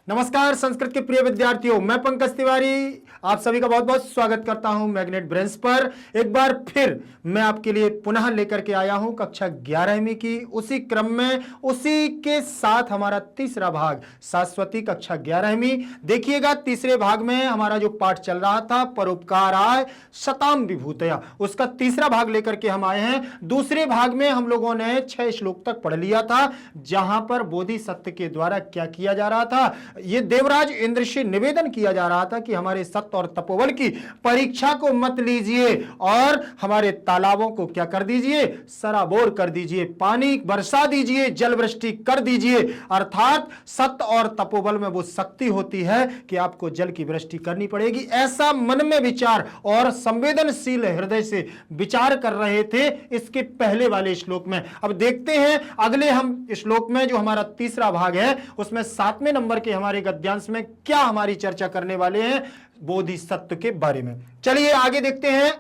नमस्कार संस्कृत के प्रिय विद्यार्थियों, मैं पंकज तिवारी आप सभी का बहुत बहुत स्वागत करता हूं मैग्नेट ब्रेन्स पर। एक बार फिर मैं आपके लिए पुनः लेकर के आया हूं कक्षा 11वीं की उसी क्रम में, उसी के साथ हमारा तीसरा भाग शाश्वती कक्षा 11वीं। देखिएगा तीसरे भाग में हमारा जो पाठ चल रहा था परोपकाराय शताम विभूतया, उसका तीसरा भाग लेकर के हम आए हैं। दूसरे भाग में हम लोगों ने 6 श्लोक तक पढ़ लिया था, जहां पर बोधिसत्व के द्वारा क्या किया जा रहा था। ये देवराज इंद्र से निवेदन किया जा रहा था कि हमारे सत्य और तपोबल की परीक्षा को मत लीजिए और हमारे तालाबों को क्या कर दीजिए, सराबोर कर दीजिए, पानी बरसा दीजिए, जल वृष्टि कर दीजिए। अर्थात सत्य और तपोबल में वो शक्ति होती है कि आपको जल की वृष्टि करनी पड़ेगी। ऐसा मन में विचार और संवेदनशील हृदय से विचार कर रहे थे इसके पहले वाले श्लोक में। अब देखते हैं अगले हम श्लोक में, जो हमारा तीसरा भाग है उसमें 7वें नंबर के हमारे गद्यांश में क्या हमारी चर्चा करने वाले हैं, बोधिसत्व के बारे में। चलिए आगे देखते हैं।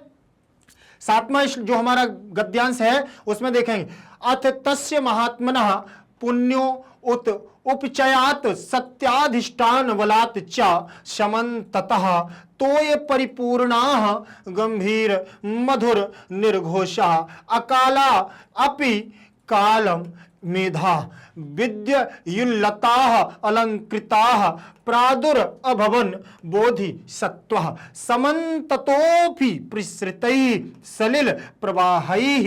7वां जो हमारा गद्यांश है उसमें देखेंगे, अथ तस्य महात्मनः पुण्यो उत उपचयात सत्याधिष्ठान बलात् च शमन्ततः तोय परिपूर्णाः गंभीर मधुर निर्घोषः अकाला अपि कालम मेधा विद्युल्लताः अलंकृताः प्रादुर अभवन बोधिसत्वः समन्ततोऽपि प्रसृतैः सलिल प्रवाहैः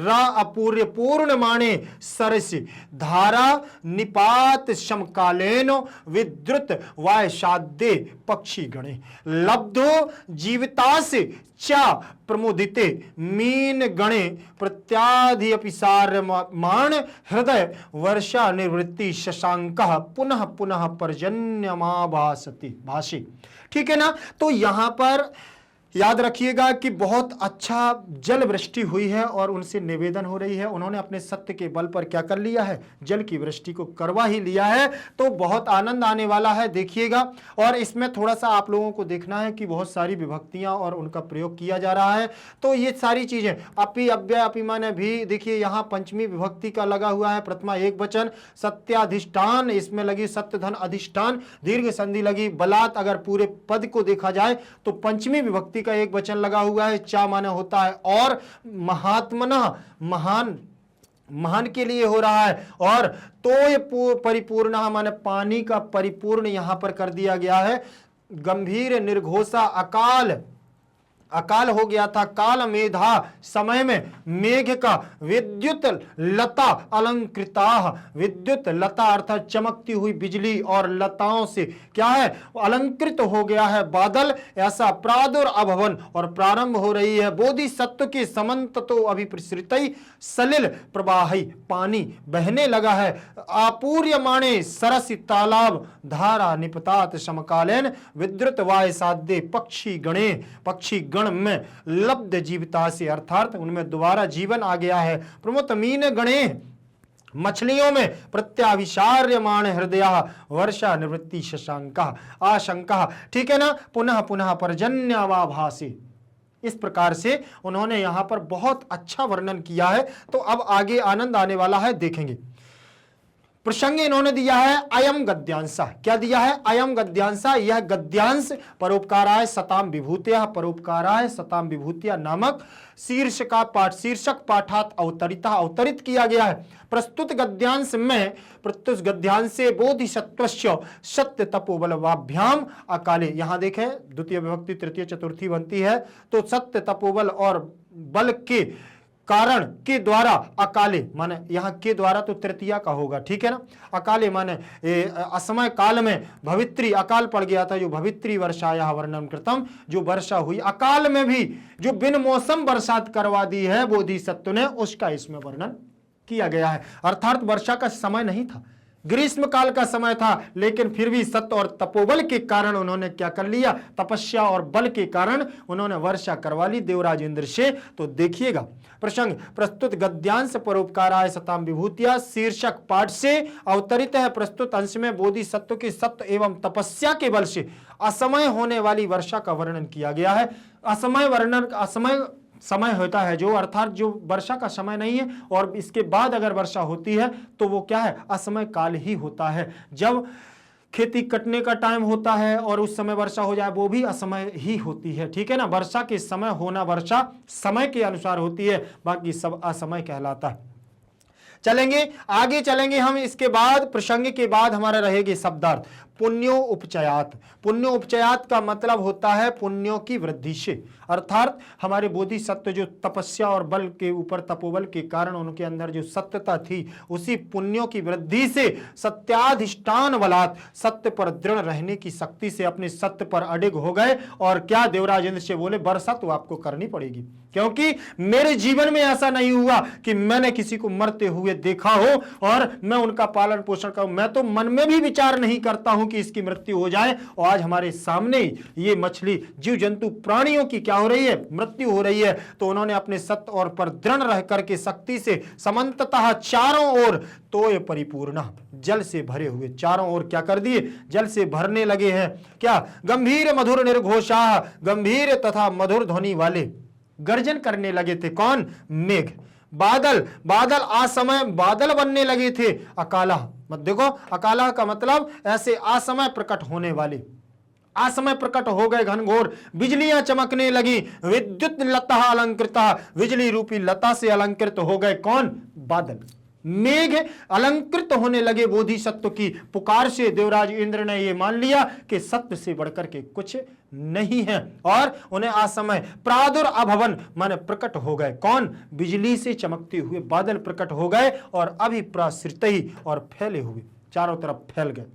रा अपूर्य पूर्णमाणे सरसि धारा निपात समकालेन विद्रुत वायशाद्ये पक्षी गणे लब्धो जीवितासे चा प्रमुदिते मीन गणे प्रत्याधि अपि सार्यमाण हृदय वर्षा निवृत्ति शशांकः पुनः पुनः पर्जन्यमाभासति भाषी। ठीक है ना। तो यहां पर याद रखिएगा कि बहुत अच्छा जल वृष्टि हुई है और उनसे निवेदन हो रही है। उन्होंने अपने सत्य के बल पर क्या कर लिया है, जल की वृष्टि को करवा ही लिया है। तो बहुत आनंद आने वाला है, देखिएगा। और इसमें थोड़ा सा आप लोगों को देखना है कि बहुत सारी विभक्तियां और उनका प्रयोग किया जा रहा है। तो ये सारी चीजें अपि अव्यय अपिमान भी देखिए, यहाँ पंचमी विभक्ति का लगा हुआ है, प्रथमा एक वचन, सत्याधिष्ठान इसमें लगी, सत्य धन अधिष्ठान, दीर्घ संधि लगी, बलात् अगर पूरे पद को देखा जाए तो पंचमी विभक्ति का एक वचन लगा हुआ है, चा माने होता है और महात्मना महान, महान के लिए हो रहा है। और तो ये परिपूर्ण माने पानी का परिपूर्ण यहां पर कर दिया गया है। गंभीर निर्घोषा अकाल, अकाल हो गया था, काल मेधा समय में मेघ का, विद्युत लता अलंकृता, विद्युत लता अर्थात चमकती हुई बिजली और लताओं से क्या है, अलंकृत हो गया है बादल, ऐसा प्रादुर अभवन और प्रारंभ हो रही है बोधिसत्व की समन्त तो अभिप्रसृत सलिल प्रवाही पानी बहने लगा है, आपूर्यमाणे सरसी तालाब धारा निपतात समकालीन विद्युत वाय साध्य पक्षी गणे, पक्षी गण में लब्ध जीविता से अर्थात उनमें दोबारा जीवन आ गया है। प्रमुत मीन गणे मछलियों में प्रत्याविशार्यमाण हृदय वर्षा निवृत्ति शशांका आशंका। ठीक है ना। पुनः पुनः पर्जन्यवाभासी, इस प्रकार से उन्होंने यहां पर बहुत अच्छा वर्णन किया है। तो अब आगे आनंद आने वाला है, देखेंगे। प्रसंग इन्होंने दिया है अयम गद्यांशा। क्या दिया है, अयम गद्यांशा। यह गद्यांश परोपकाराय शताम विभूतिया, परोपकाराय शताम विभूतिया नामक शीर्षक पाठात अवतरिता, अवतरित किया गया है। प्रस्तुत गद्यांश में, प्रस्तुत गद्यांश से बोधिसत्वस्य सत्य तपोबलवाभ्याम अकाले, यहां देखें द्वितीय विभक्ति तृतीय चतुर्थी बनती है, तो सत्य तपोबल और बल के कारण के द्वारा अकाले माने यहां के द्वारा तो तृतीया का होगा, ठीक है ना। अकाले माने असमय काल में भवित्री, अकाल पड़ गया था, जो भवित्री वर्षाया वर्णन कृतम, जो वर्षा हुई अकाल में भी, जो बिन मौसम बरसात करवा दी है बोधिसत्व ने, उसका इसमें वर्णन किया गया है। अर्थात वर्षा का समय नहीं था, ग्रीष्म काल का समय था, लेकिन फिर भी सत्य और तपोबल के कारण उन्होंने क्या कर लिया, तपस्या और बल के कारण उन्होंने वर्षा करवा ली देवराज इंद्र से। तो देखिएगा प्रसंग, प्रस्तुत गद्यांश परोपकाराय शताम विभूतिया शीर्षक पाठ से अवतरित है। प्रस्तुत अंश में बोधिसत्व के सत्य एवं तपस्या के बल से असमय होने वाली वर्षा का वर्णन किया गया है। असमय वर्णन, असमय समय होता है जो, अर्थात जो वर्षा का समय नहीं है और इसके बाद अगर वर्षा होती है तो वो क्या है, असमय काल ही होता है। जब खेती कटने का टाइम होता है और उस समय वर्षा हो जाए वो भी असमय ही होती है, ठीक है ना। वर्षा के समय होना वर्षा समय के अनुसार होती है, बाकी सब असमय कहलाता है। चलेंगे आगे, चलेंगे हम। इसके बाद प्रसंग के बाद हमारा रहेगी शब्दार्थ पुण्यो उपचयात। पुण्यो उपचयात का मतलब होता है पुण्यों की वृद्धि से, अर्थात हमारे बोधिसत्व जो तपस्या और बल के ऊपर तपोबल के कारण उनके अंदर जो सत्यता थी, उसी पुण्यों की वृद्धि से सत्याधिष्ठान बलात्, सत्य पर दृढ़ रहने की शक्ति से अपने सत्य पर अडिग हो गए। और क्या देवराज इंद्र से बोले वर्षा तो आपको करनी पड़ेगी, क्योंकि मेरे जीवन में ऐसा नहीं हुआ कि मैंने किसी को मरते हुए देखा हो और मैं उनका पालन पोषण करूं। मैं तो मन में भी विचार नहीं करता हूं कि इसकी मृत्यु हो जाए, और आज हमारे सामने ये मछली, जीव जंतु, प्राणियों की क्या हो रही है, मृत्यु हो रही है। तो उन्होंने अपने सत्य और पर दृढ़ रह करके शक्ति से समन्ततः चारों ओर तोय परिपूर्ण, जल से भरे हुए, चारों ओर क्या कर दिए, जल से भरने लगे हैं। क्या, गंभीर मधुर निर्घोषा, गंभीर तथा मधुर ध्वनि वाले गर्जन करने लगे थे। कौन, मेघ। बादल, बादल असमय बादल बनने लगे थे। अकाला, मत देखो, अकाला का मतलब ऐसे असमय प्रकट होने वाले, असमय प्रकट हो गए घनघोर। बिजलियां चमकने लगी, विद्युत लता अलंकृता, बिजली रूपी लता से अलंकृत हो गए। कौन, बादल। मेघ अलंकृत होने लगे बोधिसत्व की पुकार से। देवराज इंद्र ने यह मान लिया कि सत्य से बढ़कर के कुछ नहीं है, और उन्हें असमय प्रादुर्भवन माने प्रकट हो गए। कौन, बिजली से चमकते हुए बादल प्रकट हो गए और अभिप्रसृत ही, और फैले हुए, चारों तरफ फैल गए।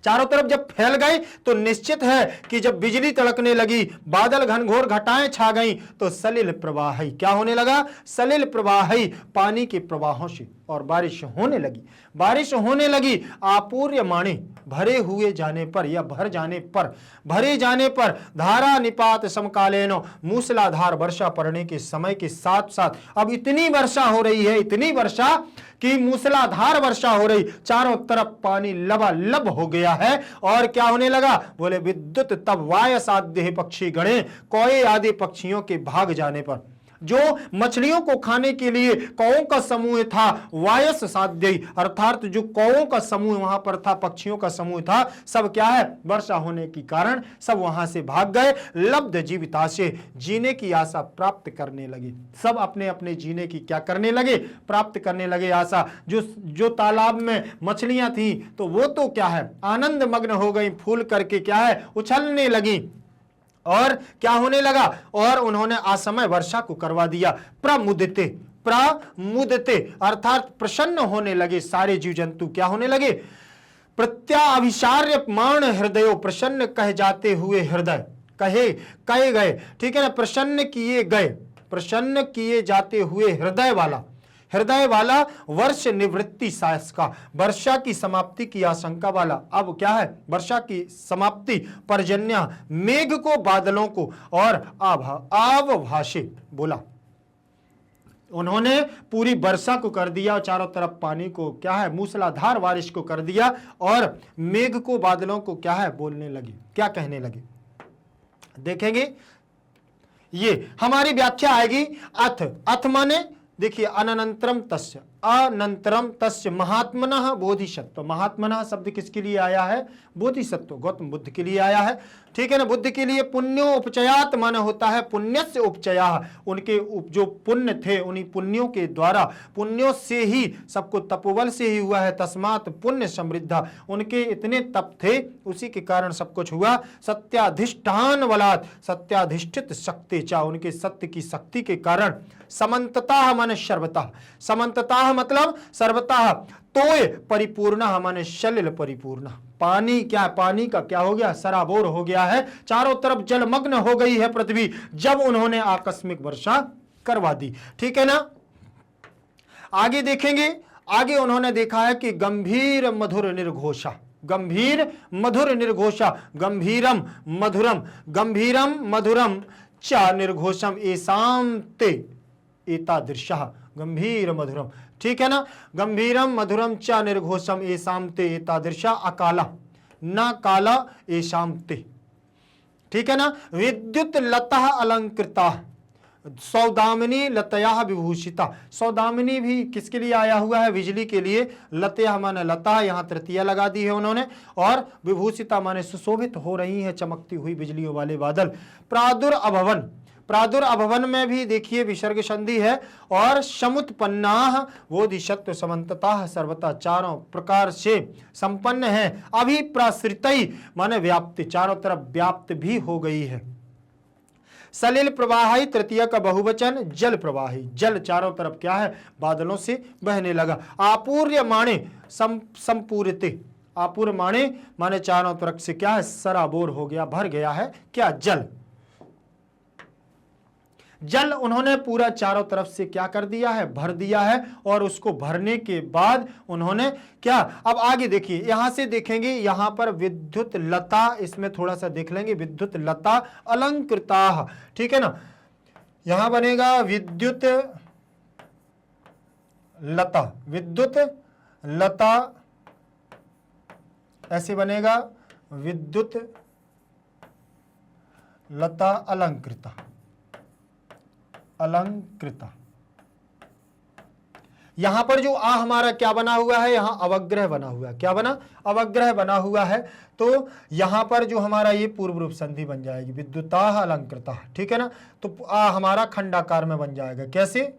चारों तरफ जब फैल गए तो निश्चित है कि जब बिजली तड़कने लगी, बादल घनघोर घटाएं छा गई, तो सलिल प्रवाही, क्या होने लगा, सलिल प्रवाही, पानी के प्रवाहों से, और बारिश होने लगी। बारिश होने लगी आपूर्यमाणे, भरे हुए जाने पर या भर जाने पर, भरे जाने पर, धारा निपात समकालीनो, मूसलाधार वर्षा पड़ने के समय के साथ साथ अब इतनी वर्षा हो रही है, इतनी वर्षा कि मूसलाधार वर्षा हो रही, चारों तरफ पानी लबालब हो गया है। और क्या होने लगा, बोले विद्युत तब वायस आद्य पक्षी गणे, कोए आदि पक्षियों के भाग जाने पर, जो मछलियों को खाने के लिए कौओं का समूह था, वायस साध्य, अर्थात जो कौओं का समूह वहां पर था, पक्षियों का समूह था, सब क्या है, वर्षा होने के कारण सब वहां से भाग गए। लब्ध जीविता से, जीने की आशा प्राप्त करने लगे, सब अपने अपने जीने की क्या करने लगे, प्राप्त करने लगे आशा। जो तालाब में मछलियां थी तो वो तो क्या है, आनंद मग्न हो गई, फूल करके क्या है, उछलने लगी, और क्या होने लगा, और उन्होंने असमय वर्षा को करवा दिया। प्रमुदिते, प्रमुदिते अर्थात प्रसन्न होने लगे सारे जीव जंतु, क्या होने लगे, प्रत्याभिसार्यमान हृदयो, प्रसन्न कह जाते हुए हृदय, कहे गए, ठीक है ना, प्रसन्न किए गए, प्रसन्न किए जाते हुए हृदय वाला, हृदय वाला, वर्ष निवृत्ति सायस का, वर्षा की समाप्ति की आशंका वाला। अब क्या है, वर्षा की समाप्ति, पर्जन्य, मेघ को, बादलों को, और आवभाषे, बोला, उन्होंने पूरी वर्षा को कर दिया, चारों तरफ पानी को क्या है, मूसलाधार बारिश को कर दिया, और मेघ को, बादलों को क्या है, बोलने लगे, क्या कहने लगे। देखेंगे ये हमारी व्याख्या आएगी। अथ माने देखिए, अनंतरम तस्य, अनंतरम तस्य महात्मनः बोधिसत्व। महात्मनः शब्द किसके लिए आया है, बोधिसत्व, गौतम बुद्ध के लिए आया है, ठीक है ना, बुद्ध के लिए। पुण्यो उपचयात माने होता है पुण्यस्य उपचया, उनके जो पुण्य थे उन्हीं पुण्यों के द्वारा, पुण्यों से ही सबको, तपोबल से ही हुआ है, तस्मात् पुण्य समृद्धा, उनके इतने तप थे उसी के कारण सब कुछ हुआ। सत्याधिष्ठान बलात्, सत्याधिष्ठित शक्ति चा, उनके सत्य की शक्ति के कारण। समन्ततः माने सर्वतः, समन्ततः मतलब सर्वतः, तोय परिपूर्ण माने सलिल परिपूर्ण, पानी क्या, पानी का क्या हो गया, सराबोर हो गया है, चारों तरफ जलमग्न हो गई है पृथ्वी, जब उन्होंने आकस्मिक वर्षा करवा दी, ठीक है ना। आगे देखेंगे, आगे उन्होंने देखा है कि गंभीर मधुर निर्घोषा, गंभीर मधुर निर्घोषा, गंभीरम मधुरम, गंभीरम मधुरम च निर्घोषम एसाम ते एतादृशः, गंभीर मधुरम, ठीक है ना, गंभीरम मधुरम च निर्घोषम एसाम ते एतादृशः, अकाला न काला एसाम ते, ठीक है ना। विद्युत लता अलंकृता, सौदामिनी लतया विभूषिता, सौदामिनी भी किसके लिए आया हुआ है? बिजली के लिए। लतया माने लता, यहाँ तृतीया लगा दी है उन्होंने, और विभूषिता माने सुशोभित हो रही है चमकती हुई बिजलियों वाले बादल। प्रादुर्अभवन, प्रादुर्अभवन में भी देखिए विसर्ग संधि है, और समुत्पन्नाः बोधिसत्व समन्ततः सर्वथा, चारों प्रकार से संपन्न है। अभिप्रसृतै माने व्याप्ति, चारों तरफ व्याप्त भी हो गई है। सलिल प्रवाही तृतीय का बहुवचन जल प्रवाही, जल चारों तरफ क्या है? बादलों से बहने लगा। आपूर्यमाणे संपूर्यते, आपूर्यमाणे माने चारों तरफ से क्या है? सराबोर हो गया, भर गया है क्या? जल। जल उन्होंने पूरा चारों तरफ से क्या कर दिया है? भर दिया है। और उसको भरने के बाद उन्होंने क्या, अब आगे देखिए, यहां से देखेंगे, यहां पर विद्युत लता, इसमें थोड़ा सा देख लेंगे, विद्युत लता अलंकृता, ठीक है ना। यहां बनेगा विद्युत लता, विद्युत लता ऐसे बनेगा, विद्युत लता अलंकृता, अलंकृता। यहां पर जो आ हमारा क्या बना हुआ है? यहां अवग्रह बना हुआ है। क्या बना? अवग्रह बना हुआ है। तो यहां पर जो हमारा ये पूर्व रूप संधि बन जाएगी, विद्युता अलंकृता, ठीक है ना। तो आ हमारा खंडाकार में बन जाएगा। कैसे?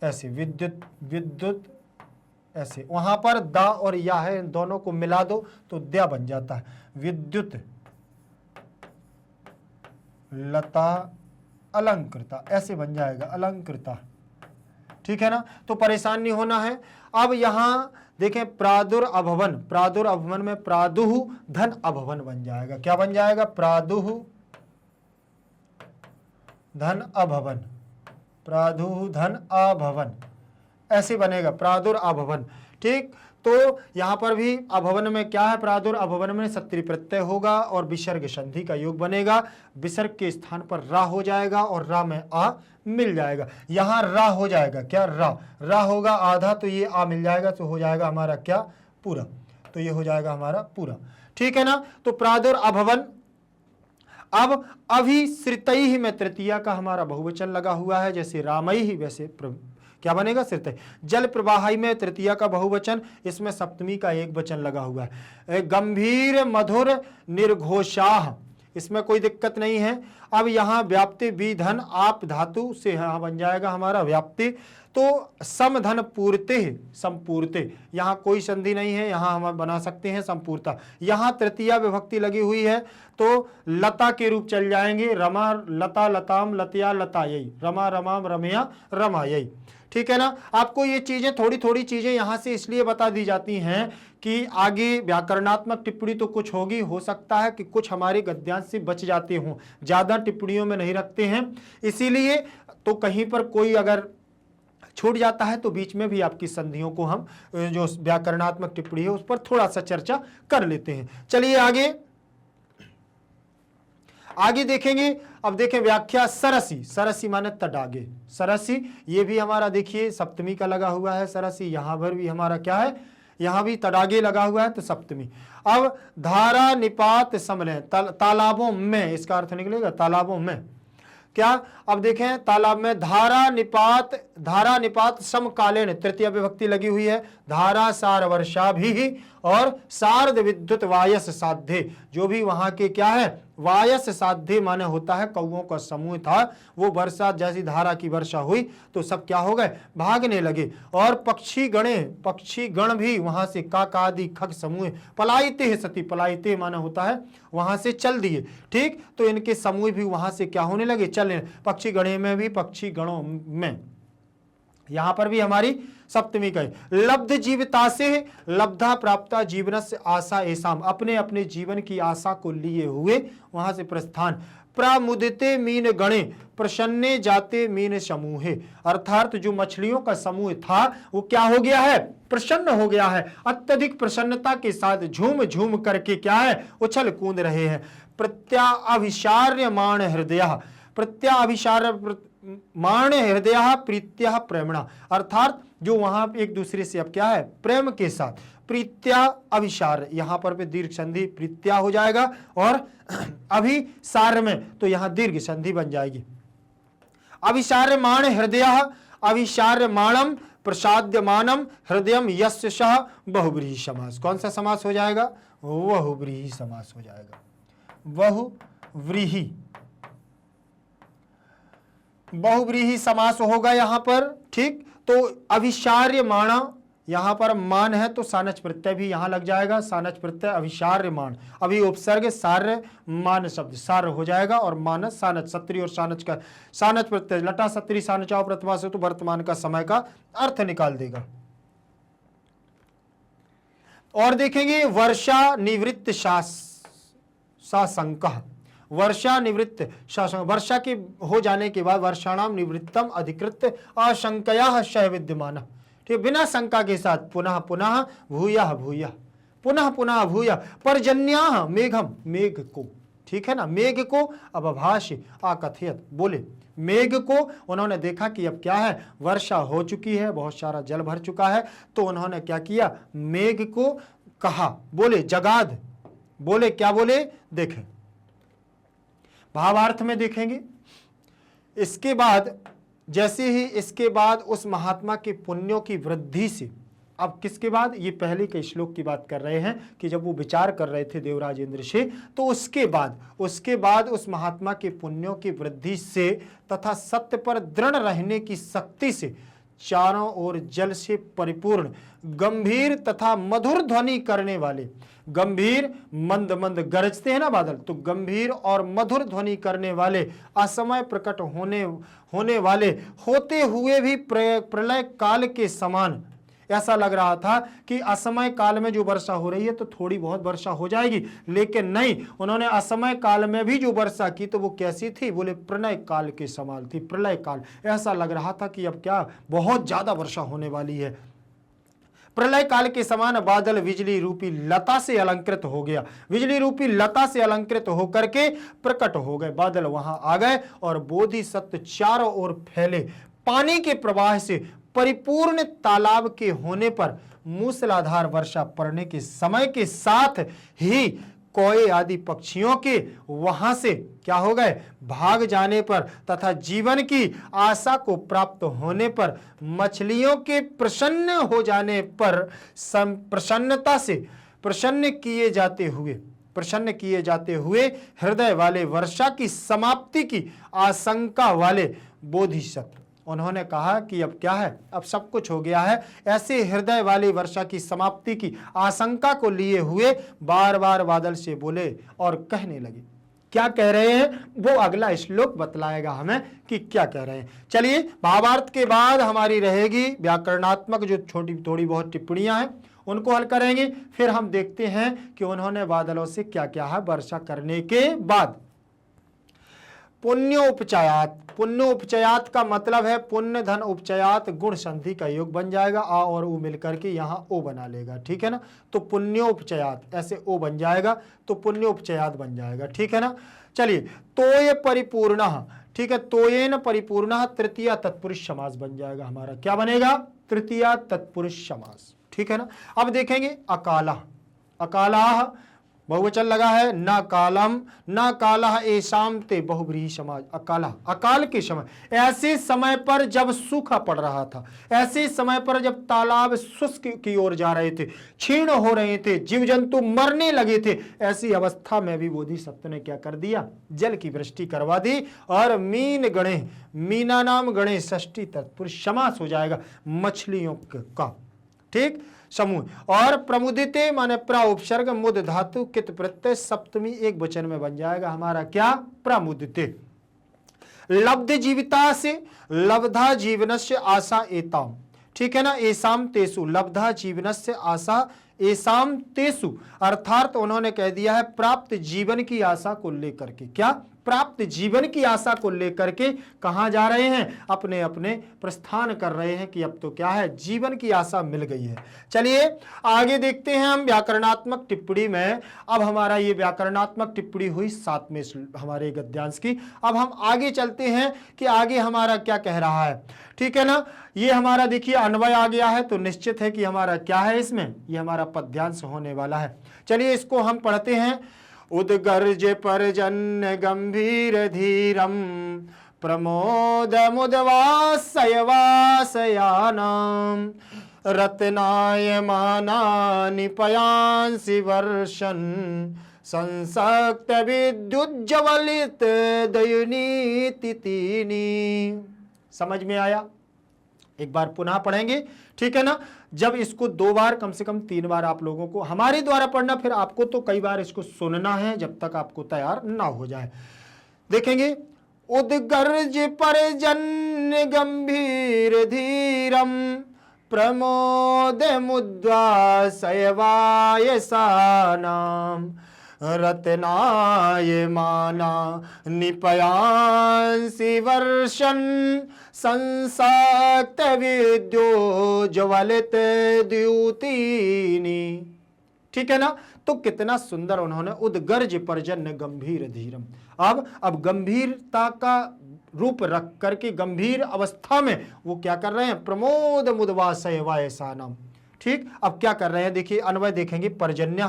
ऐसे, विद्युत विद्युत ऐसे। वहां पर दा और या है, इन दोनों को मिला दो तो द्या बन जाता है। विद्युत लता अलंकृता ऐसे बन जाएगा, अलंकृता, ठीक है ना। तो परेशान नहीं होना है। अब यहां देखें प्रादुर्अभवन, प्रादुर्अभवन में प्रादुः धन अभवन बन जाएगा। क्या बन जाएगा? प्रादुः धन अभवन, प्रादुः धन अभवन ऐसे बनेगा, प्रादुर्अभवन, ठीक। तो यहां पर भी अभवन में क्या है? प्रादुर्अभवन में सत्री प्रत्यय होगा और विसर्ग संधि का योग बनेगा। विसर्ग के स्थान पर रा हो जाएगा और रा में आ मिल जाएगा। यहां रा हो जाएगा, क्या? रा, रा होगा आधा, तो ये आ मिल जाएगा, तो हो जाएगा हमारा क्या? पूरा। तो ये हो जाएगा हमारा पूरा, ठीक है ना। तो प्रादुर्अभवन। अब अभिसृतैः में तृतीया का हमारा बहुवचन लगा हुआ है, जैसे रामैः वैसे क्या बनेगा? श्रितैः। जल प्रवाही में तृतीया का बहुवचन, इसमें सप्तमी का एक वचन लगा हुआ है। गंभीर मधुर निर्घोषाः, इसमें कोई दिक्कत नहीं है। अब यहाँ व्याप्ति विधन आप धातु से यहाँ बन जाएगा हमारा व्याप्ति। तो समधन पूर्ते, संपूर्ते, यहाँ कोई संधि नहीं है, यहाँ हम बना सकते हैं संपूर्ता। यहाँ तृतीया विभक्ति लगी हुई है तो लता के रूप चल जाएंगे। रमा लता लताम लतया लतायै, रमा रमाम रमया रमायै, ठीक है ना। आपको ये चीजें थोड़ी थोड़ी चीजें यहां से इसलिए बता दी जाती हैं कि आगे व्याकरणात्मक टिप्पणी तो कुछ होगी, हो सकता है कि कुछ हमारे गद्यांश से बच जाते हों, ज्यादा टिप्पणियों में नहीं रखते हैं, इसीलिए। तो कहीं पर कोई अगर छूट जाता है तो बीच में भी आपकी संधियों को हम जो व्याकरणात्मक टिप्पणी है उस पर थोड़ा सा चर्चा कर लेते हैं। चलिए आगे आगे देखेंगे। अब देखें व्याख्या सरसी, सरसी माने तडागे, सरसी ये भी हमारा देखिए सप्तमी का लगा हुआ है। सरसी यहां पर भी हमारा क्या है? यहां भी तडागे लगा हुआ है तो सप्तमी। अब धारा निपात समलय, तालाबों में, इसका अर्थ निकलेगा तालाबों में। क्या? अब देखें तालाब में धारा निपात समकालीन, तृतीय विभक्ति लगी हुई है। धारा सार वर्षा भी और सार्ध विद्युत वायस साध्य, जो भी वहां के क्या है? वायस साध्य माने होता है कौओं का समूह था। वो वर्षा जैसी धारा की वर्षा हुई तो सब क्या हो गए? भागने लगे। और पक्षी गण भी वहां से काकादि खग समूह पलायते सती, पलायते माने होता है वहां से चल दिए, ठीक। तो इनके समूह भी वहां से क्या होने लगे? चलने। पक्षी गणे में भी, पक्षी गणों में, यहां पर भी हमारी सप्तमी का लब्ध जीविता से लब्धा प्राप्ता जीवन से आशा ऐसाम, अपने अपने जीवन की आशा को लिए हुए वहां से प्रस्थान। प्रामुदिते मीन गणे प्रसन्ने जाते मीन समूहे, अर्थात जो मछलियों का समूह था वो क्या हो गया है? प्रसन्न हो गया है। अत्यधिक प्रसन्नता के साथ झूम झूम करके क्या है? उछल कूद रहे हैं। प्रत्याभिशार्यमाण हृदय, प्रत्याभिशार्य मान हृदय प्रीत्या प्रेमणा, अर्थात जो वहां एक दूसरे से अब क्या है? प्रेम के साथ। प्रीत्या अभिसार, यहां पर दीर्घ संधि प्रीत्या हो जाएगा और अभिसार में तो यहां दीर्घ संधि बन जाएगी। अविशार्यमाण हृदय, अविशार्यमाणम प्रसाद्यमानम हृदयम यस्य सह बहुव्रीहि समास। कौन सा समास हो जाएगा? बहुव्रीहि समास हो जाएगा। बहुव्रीहि, बहुव्रीहि समास होगा यहां पर। ठीक, तो अविशार्यमाण, यहां पर मान है तो सानच प्रत्यय भी यहां लग जाएगा। सानच प्रत्यय अभिशार्यमान, अभी उपसर्ग सार्य मान शब्द सार्य हो जाएगा और मानस सानच, सत्री और सानच का सानच प्रत्यय लटा सत्री सानचाओ प्रथमा से तो वर्तमान का समय का अर्थ निकाल देगा। और देखेंगे वर्षा निवृत्त साशंकः, वर्षा निवृत्त शासन, वर्षा के हो जाने के बाद वर्षाणाम निवृत्तम अधिकृत आशंकया शय विद्यमान, ठीक, बिना शंका के साथ पुनः पुनः भूयः भूयः, पुनः पुनः भूयः पर्जन्याः मेघम, मेघ को, ठीक है ना, मेघ को अवभाष्य आकथयत, बोले मेघ को उन्होंने देखा कि अब क्या है, वर्षा हो चुकी है, बहुत सारा जल भर चुका है, तो उन्होंने क्या किया, मेघ को कहा, बोले जगाद, बोले क्या बोले, देखें भावार्थ में देखेंगे। इसके बाद जैसे ही इसके बाद उस महात्मा के पुण्यों की वृद्धि से, अब किसके बाद, ये पहले के श्लोक की बात कर रहे हैं कि जब वो विचार कर रहे थे देवराज इंद्र से, तो उसके बाद उस महात्मा के पुण्यों की वृद्धि से तथा सत्य पर दृढ़ रहने की शक्ति से चारों ओर जल से परिपूर्ण गंभीर तथा मधुर ध्वनि करने वाले, गंभीर मंद मंद गरजते हैं ना बादल, तो गंभीर और मधुर ध्वनि करने वाले, असमय प्रकट होने वाले, होते हुए भी प्रलय काल के समान, ऐसा लग रहा था कि असमय काल में जो वर्षा हो रही है तो थोड़ी बहुत वर्षा हो जाएगी, लेकिन नहीं, उन्होंने असमय काल में भी जो वर्षा की तो वो कैसी थी, बोले प्रलय काल के समान थी, प्रलय काल, ऐसा लग रहा था कि अब क्या बहुत ज्यादा वर्षा होने वाली है। प्रलय काल के समान बादल बिजली रूपी लता से अलंकृत हो गया, बिजली रूपी लता से अलंकृत होकर के प्रकट हो गए, बादल वहां आ गए और बोधिसत्व चारों ओर फैले, पानी के प्रवाह से परिपूर्ण तालाब के होने पर मूसलाधार वर्षा पड़ने के समय के साथ ही कोए आदि पक्षियों के वहां से क्या हो गए, भाग जाने पर तथा जीवन की आशा को प्राप्त होने पर, मछलियों के प्रसन्न हो जाने पर प्रसन्नता से प्रसन्न किए जाते हुए हृदय वाले वर्षा की समाप्ति की आशंका वाले बोधिसत्व, उन्होंने कहा कि अब क्या है, अब सब कुछ हो गया है, ऐसे हृदय वाली वर्षा की समाप्ति की आशंका को लिए हुए बार बार बादल से बोले और कहने लगे। क्या कह रहे हैं वो अगला श्लोक बतलाएगा हमें कि क्या कह रहे हैं। चलिए, भावार्थ के बाद हमारी रहेगी व्याकरणात्मक जो छोटी थोड़ी बहुत टिप्पणियां हैं उनको हल करेंगे, फिर हम देखते हैं कि उन्होंने बादलों से क्या क्या है वर्षा करने के बाद। पुण्योपचयात, पुण्योपचयात का मतलब है पुण्य धन उपचयात, गुण संधि का योग बन जाएगा, आ और उ मिलकर के यहाँ ओ बना लेगा, ठीक है ना, तो पुण्योपचयात ऐसे ओ बन जाएगा तो पुण्योपचयात बन जाएगा, ठीक है ना। चलिए, तोय परिपूर्ण, ठीक है, तोयेन परिपूर्ण तृतीय तत्पुरुष समास बन जाएगा हमारा, क्या बनेगा, तृतीय तत्पुरुष समास, ठीक है ना। अब देखेंगे अकाला, अकाला बहुवचन लगा है, न कालम न कालः एसाम ते बहुव्रीहि समाज, अकाला, अकाल के समय, ऐसे समय पर जब सूखा पड़ रहा था, ऐसे समय पर जब तालाब शुष्क की ओर जा रहे थे, क्षीण हो रहे थे, जीव जंतु मरने लगे थे, ऐसी अवस्था में भी बोधिसत्व ने क्या कर दिया, जल की वृष्टि करवा दी। और मीन गणे, मीना नाम गणे षष्ठी तत्पुरुष समास हो जाएगा, मछलियों का, ठीक, समूह। और प्रमुदिते माने प्रा उपसर्ग मुद धातु कित प्रत्यय सप्तमी एक वचन में बन जाएगा हमारा क्या, प्रमुदिते। लब्ध जीविता से लब्धा जीवनस्य आशा एताम, ठीक है ना, एसाम तेसु, लब्धा जीवनस्य आशा एसाम तेसु, अर्थात उन्होंने कह दिया है प्राप्त जीवन की आशा को लेकर के, क्या, प्राप्त जीवन की आशा को लेकर के कहां जा रहे हैं, अपने अपने प्रस्थान कर रहे हैं कि अब तो क्या है, जीवन की आशा मिल गई है। चलिए आगे देखते हैं हम व्याकरणात्मक टिप्पणी में। अब हमारा ये व्याकरणात्मक टिप्पणी हुई 7वें हमारे गद्यांश की। अब हम आगे चलते हैं कि आगे हमारा क्या कह रहा है, ठीक है ना। ये हमारा देखिए अन्वय आ गया है तो निश्चित है कि हमारा क्या है, इसमें ये हमारा पद्यांश होने वाला है। चलिए इसको हम पढ़ते हैं। उद्गर्ज परजन्य गंभीर धीरम प्रमोद मुदवासयवासयानाम रत्नायमानानि पयांसि वर्षन् संसक्त विद्युज्ज्वलित दयुनीतितीनी। समझ में आया? एक बार पुनः पढ़ेंगे, ठीक है ना। जब इसको 2 बार, कम से कम 3 बार आप लोगों को हमारे द्वारा पढ़ना, फिर आपको तो कई बार इसको सुनना है जब तक आपको तैयार ना हो जाए। देखेंगे, उद्गर्ज परजन्य गंभीर धीरम प्रमोद मुद्वासयवायसानाम रत्नायमाना निपयांसि वर्षन् संसक्त विद्युज्ज्वलित द्युतीनि। ठीक है ना। तो कितना सुंदर उन्होंने उद्गर्ज परजन्य गंभीर धीरम। अब गंभीरता का रूप रख करके गंभीर अवस्था में वो क्या कर रहे हैं, प्रमोद मुदवासय वायसानम। ठीक, अब क्या कर रहे हैं, देखिए अन्वय देखेंगे। पर्जन्य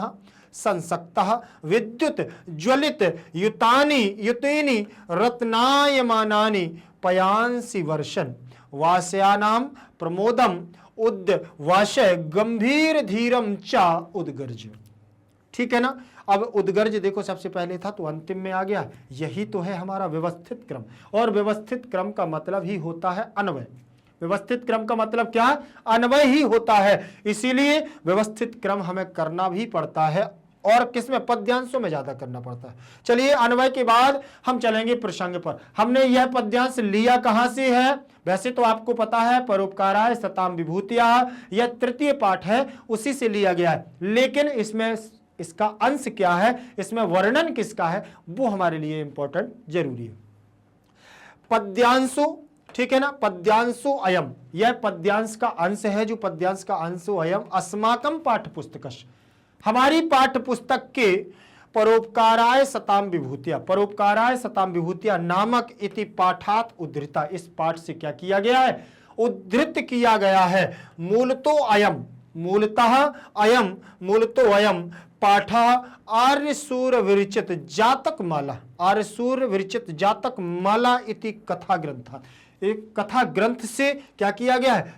संसक्तः विद्युत ज्वलित युतानि युतेनि रत्नायमानानि पयांसि वर्षन् वासयानाम प्रमोदम उद्वासय गंभीर धीरम चा उद्गर्ज। ठीक है ना। अब उद्गर्ज देखो सबसे पहले था तो अंतिम में आ गया। यही तो है हमारा व्यवस्थित क्रम, और व्यवस्थित क्रम का मतलब ही होता है अन्वय। व्यवस्थित क्रम का मतलब क्या, अन्वय ही होता है। इसीलिए व्यवस्थित क्रम हमें करना भी पड़ता है, और किसमें, पद्यांशों में ज्यादा करना पड़ता है। चलिए, अन्वय के बाद हम चलेंगे प्रसंग पर। हमने यह पद्यांश लिया कहां से है, वैसे तो आपको पता है परोपकाराय सताम विभूतिया, यह तृतीय पाठ है, उसी से लिया गया है। लेकिन इसमें इसका अंश क्या है, इसमें वर्णन किसका है, वो हमारे लिए इंपॉर्टेंट जरूरी है। पद्यांशो, ठीक है ना। पद्यांशो अयम, यह पद्यांश का अंश है। जो पद्यांश का अंशो अयम अस्माकम पाठ पुस्तकश, हमारी पाठ्य पुस्तक के परोपकाराय सताम विभूतिया, परोपकाराय सताम विभूतिया नामक इति पाठात उद्धृता, इस पाठ से क्या किया गया है, उद्धृत किया गया है। मूलतो अयम, मूलतः अयम, मूलतो अयम पाठ आर्यसूर विरचित जातक माला, आर्यसूर विरचित जातक माला इति कथा ग्रंथ, एक कथा ग्रंथ से क्या किया गया है,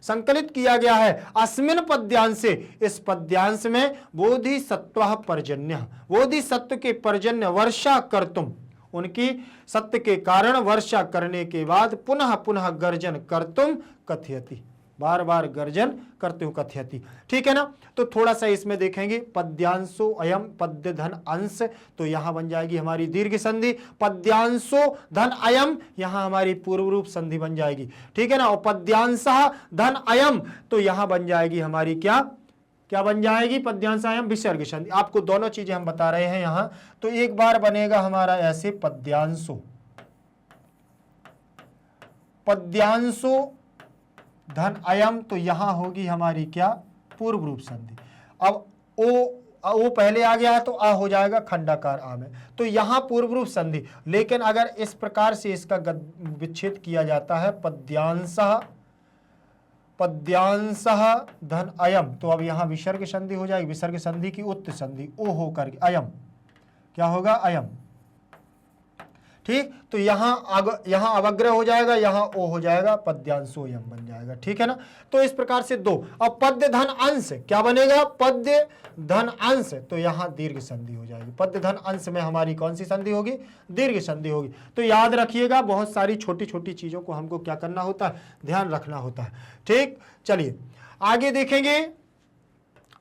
संकलित किया गया है। अस्मिन पद्यांश से, इस पद्यांश में बोधिसत्व पर्जन्य, बोधिसत्व के पर्जन्य वर्षा कर्तुम, उनकी सत्य के कारण वर्षा करने के बाद पुनः पुनः गर्जन कर्तुम कथयति, बार बार गर्जन करते हुए कथयति। ठीक है ना। तो थोड़ा सा इसमें देखेंगे, पद्यांशो अयम पद्य धन अंश, तो यहां बन जाएगी हमारी दीर्घ संधि। पद्यांशो धन अयम, यहां हमारी पूर्व रूप संधि बन जाएगी। ठीक है ना। और पद्यांशः धन अयम, तो यहां बन जाएगी हमारी क्या बन जाएगी, पद्यांशायम विसर्ग संधि। आपको दोनों चीजें हम बता रहे हैं यहां। तो एक बार बनेगा हमारा ऐसे पद्यांशो, पद्यांशो धन अयम, तो यहां होगी हमारी क्या, पूर्व रूप संधि। अब ओ पहले आ गया है तो आ हो जाएगा खंडाकार आ में, तो यहां पूर्व रूप संधि। लेकिन अगर इस प्रकार से इसका विच्छेद किया जाता है, पद्यांशः धन अयम, तो अब यहां विसर्ग संधि हो जाएगी। विसर्ग संधि की उत्त संधि ओ होकर अयम, क्या होगा, अयम। ठीक, तो यहां अवग्रह हो जाएगा, यहां ओ हो जाएगा, पद्यांशो यम बन जाएगा। ठीक है ना। तो इस प्रकार से दो। अब पद्य धन अंश क्या बनेगा, पद्य धन अंश, तो यहां दीर्घ संधि हो जाएगी। पद्य धन अंश में हमारी कौन सी संधि होगी, दीर्घ संधि होगी। तो याद रखिएगा, बहुत सारी छोटी छोटी चीजों को हमको क्या करना होता है, ध्यान रखना होता है। ठीक, चलिए आगे देखेंगे।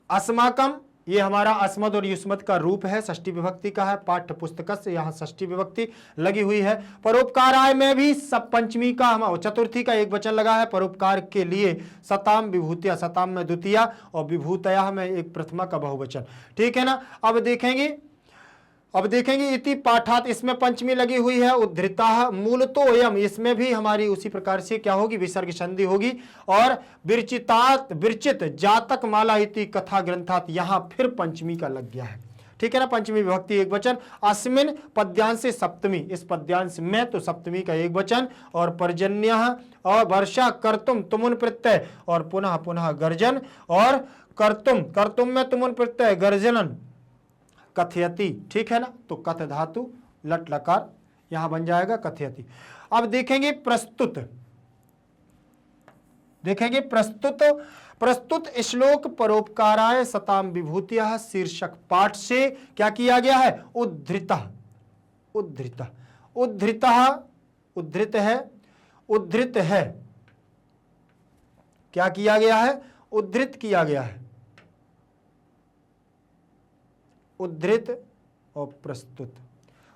अस्माकम, ये हमारा अस्मद और युष्मद का रूप है, षष्ठी विभक्ति का है। पाठ्य पुस्तक से यहाँ षष्ठी विभक्ति लगी हुई है। परोपकाराय में भी सब पंचमी का, हम चतुर्थी का एक वचन लगा है। परोपकार के लिए सताम विभूतिया, सताम में द्वितीया और विभूतया में एक प्रथमा का बहुवचन। ठीक है ना। अब देखेंगे इति पाठात, इसमें पंचमी लगी हुई है। उद्धृता मूलतो अयम, इसमें भी हमारी उसी प्रकार से क्या होगी, विसर्ग संधि होगी। और विरचित जातक माला इति कथा ग्रंथात, यहां फिर पंचमी का लग गया है। ठीक है ना। पंचमी विभक्ति एक वचन। अस्मिन पद्यांश से सप्तमी, इस पद्यांश में तो सप्तमी का एक वचन। और पर्जन्य और वर्षा कर्तुम, तुमुन प्रत्यय और पुनः पुनः गर्जन। और कर्तुम में तुमुन प्रत्यय गर्जनन कथयति। ठीक है ना। तो कथ धातु लट लकार यहां बन जाएगा कथयति। अब देखेंगे प्रस्तुत, देखेंगे प्रस्तुत श्लोक परोपकाराय सताम विभूतियः शीर्षक पाठ से क्या किया गया है? उद्धृतः, उद्धृतः, उद्धृतः, उद्धृत है, उद्धृत है, क्या किया गया है? उद्धृत किया गया है, उद्धृत और प्रस्तुत,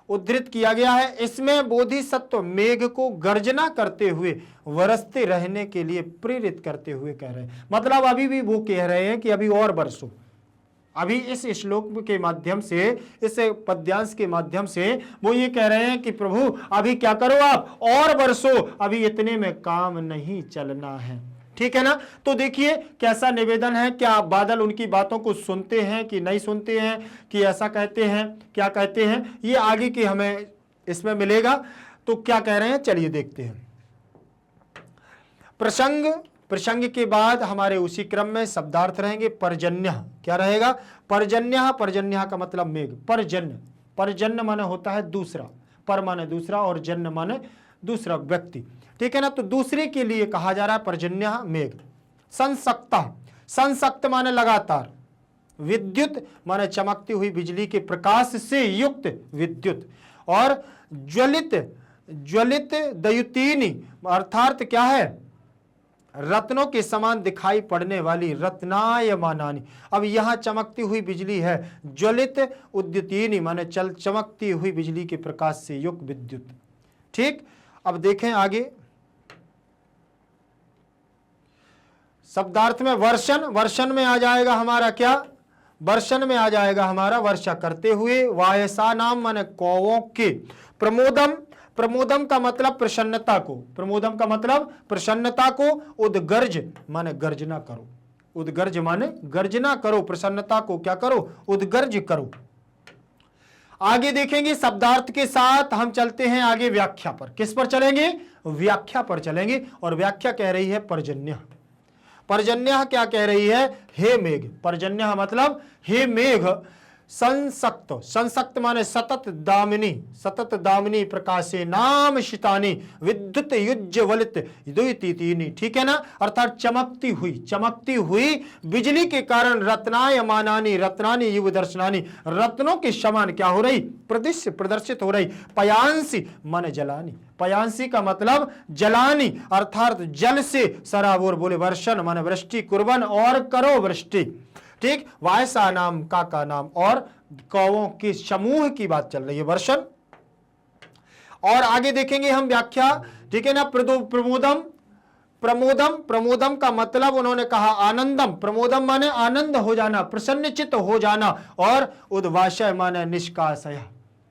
उद्धृत किया गया है। इसमें बोधिसत्व मेघ को गर्जना करते हुए बरसते रहने के लिए प्रेरित करते हुए कह रहे हैं। मतलब अभी भी वो कह रहे हैं कि अभी और बरसो। अभी इस श्लोक के माध्यम से, इस पद्यांश के माध्यम से वो ये कह रहे हैं कि प्रभु अभी क्या करो, आप और बरसो, अभी इतने में काम नहीं चलना है। ठीक है ना? तो देखिए कैसा निवेदन है, क्या बादल उनकी बातों को सुनते हैं कि नहीं सुनते हैं, कि ऐसा कहते हैं, क्या कहते हैं, ये आगे की हमें इसमें मिलेगा। तो क्या कह रहे हैं चलिए देखते हैं। प्रसंग के बाद हमारे उसी क्रम में शब्दार्थ रहेंगे। पर्जन्य क्या रहेगा? पर्जन्य, पर्जन्य का मतलब मेघ। पर्जन्य, पर्जन्य माने होता है दूसरा, पर माने दूसरा और जन्य माने दूसरा व्यक्ति। ठीक है ना? तो दूसरे के लिए कहा जा रहा है पर्जन्य मेघ। संसक्ता, संसक्त माने लगातार। विद्युत माने चमकती हुई बिजली के प्रकाश से युक्त विद्युत। और ज्वलित, ज्वलित दयुतीनी अर्थात क्या है? रत्नों के समान दिखाई पड़ने वाली रत्नायमानानी। अब यहां चमकती हुई बिजली है। ज्वलित उद्युतीनी माने चमकती हुई बिजली के प्रकाश से युक्त विद्युत। ठीक, अब देखें आगे शब्दार्थ में। वर्षण, वर्षण में आ जाएगा हमारा क्या? वर्षण में आ जाएगा हमारा वर्षा करते हुए। वायसा नाम माने कौवों के। प्रमोदम, प्रमोदम का मतलब प्रसन्नता को, प्रमोदम का मतलब प्रसन्नता को। उद्गर्ज माने गर्जना करो, उद्गर्ज माने गर्जना करो, प्रसन्नता को क्या करो? उद्गर्ज करो। आगे देखेंगे शब्दार्थ के साथ हम चलते हैं आगे व्याख्या पर। किस पर चलेंगे? व्याख्या पर चलेंगे। और व्याख्या कह रही है पर्जन्य। पर्जन्य क्या कह रही है? हे मेघ। पर्जन्य मतलब हे मेघ। संसक्त, संसक्त माने सतत दामिनी, सतत दामिनी प्रकाशे नाम शितानी विद्युत युज्ज्वलित द्युतितीनी। ठीक है ना? अर्थात चमकती हुई, चमकती हुई बिजली के कारण रत्नायमानानी, रत्नानी युव दर्शनानी, रत्नों के समान क्या हो रही? प्रदर्शित हो रही। पयांसी माने जलानी, पयांसी का मतलब जलानी अर्थात जल से सराबोर। बोले वर्षण माने वृष्टि, कुर्बन और करो वृष्टि। ठीक, वायसा नाम का नाम और कौवों के समूह की बात चल रही है, वर्षण। और आगे देखेंगे हम व्याख्या। ठीक है ना? प्रमोदम, प्रमोदम, प्रमोदम का मतलब उन्होंने कहा आनंदम। प्रमोदम माने आनंद हो जाना, प्रसन्नचित्त हो जाना। और उद्वाशय माने निष्कासय,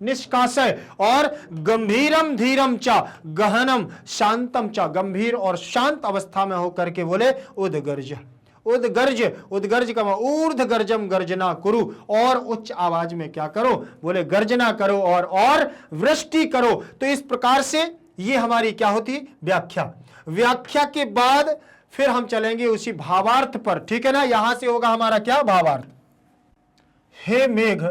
निष्कासय। और गंभीरम धीरम चा गहनम शांतम चा, गंभीर और शांत अवस्था में होकर के बोले उद्गर्ज, उद्गर्ज, उद्गर्ज का ऊर्ध गर्जम गर्जना कुरु, और उच्च आवाज में क्या करो? बोले गर्जना करो और वृष्टि करो। तो इस प्रकार से ये हमारी क्या होती? व्याख्या। व्याख्या के बाद फिर हम चलेंगे उसी भावार्थ पर। ठीक है ना? यहां से होगा हमारा क्या? भावार्थ। हे मेघ,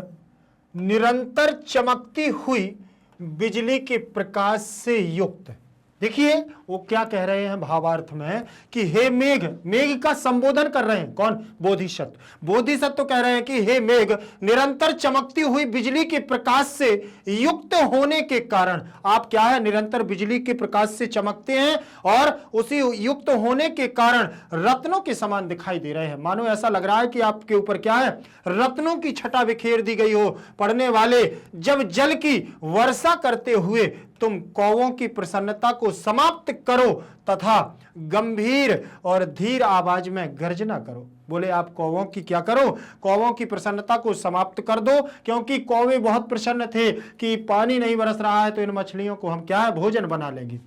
निरंतर चमकती हुई बिजली के प्रकाश से युक्त। देखिए वो क्या कह रहे हैं भावार्थ में कि हे मेघ, मेघ का संबोधन कर रहे हैं कौन? बोधिसत्व। बोधिसत्व कह रहे हैं कि हे मेघ, निरंतर चमकती हुई बिजली के प्रकाश से युक्त होने के कारण आप क्या है? निरंतर बिजली के प्रकाश से चमकते हैं और उसी युक्त होने के कारण रत्नों के समान दिखाई दे रहे हैं। मानो ऐसा लग रहा है कि आपके ऊपर क्या है? रत्नों की छटा बिखेर दी गई हो। पढ़ने वाले जब जल की वर्षा करते हुए तुम कौवों की प्रसन्नता को समाप्त करो तथा गंभीर और धीर आवाज में गर्जना करो। बोले आप कौवों की क्या करो? कौवों की प्रसन्नता को समाप्त कर दो, क्योंकि कौवे बहुत प्रसन्न थे कि पानी नहीं बरस रहा है तो इन मछलियों को हम क्या है? भोजन बना लेंगे।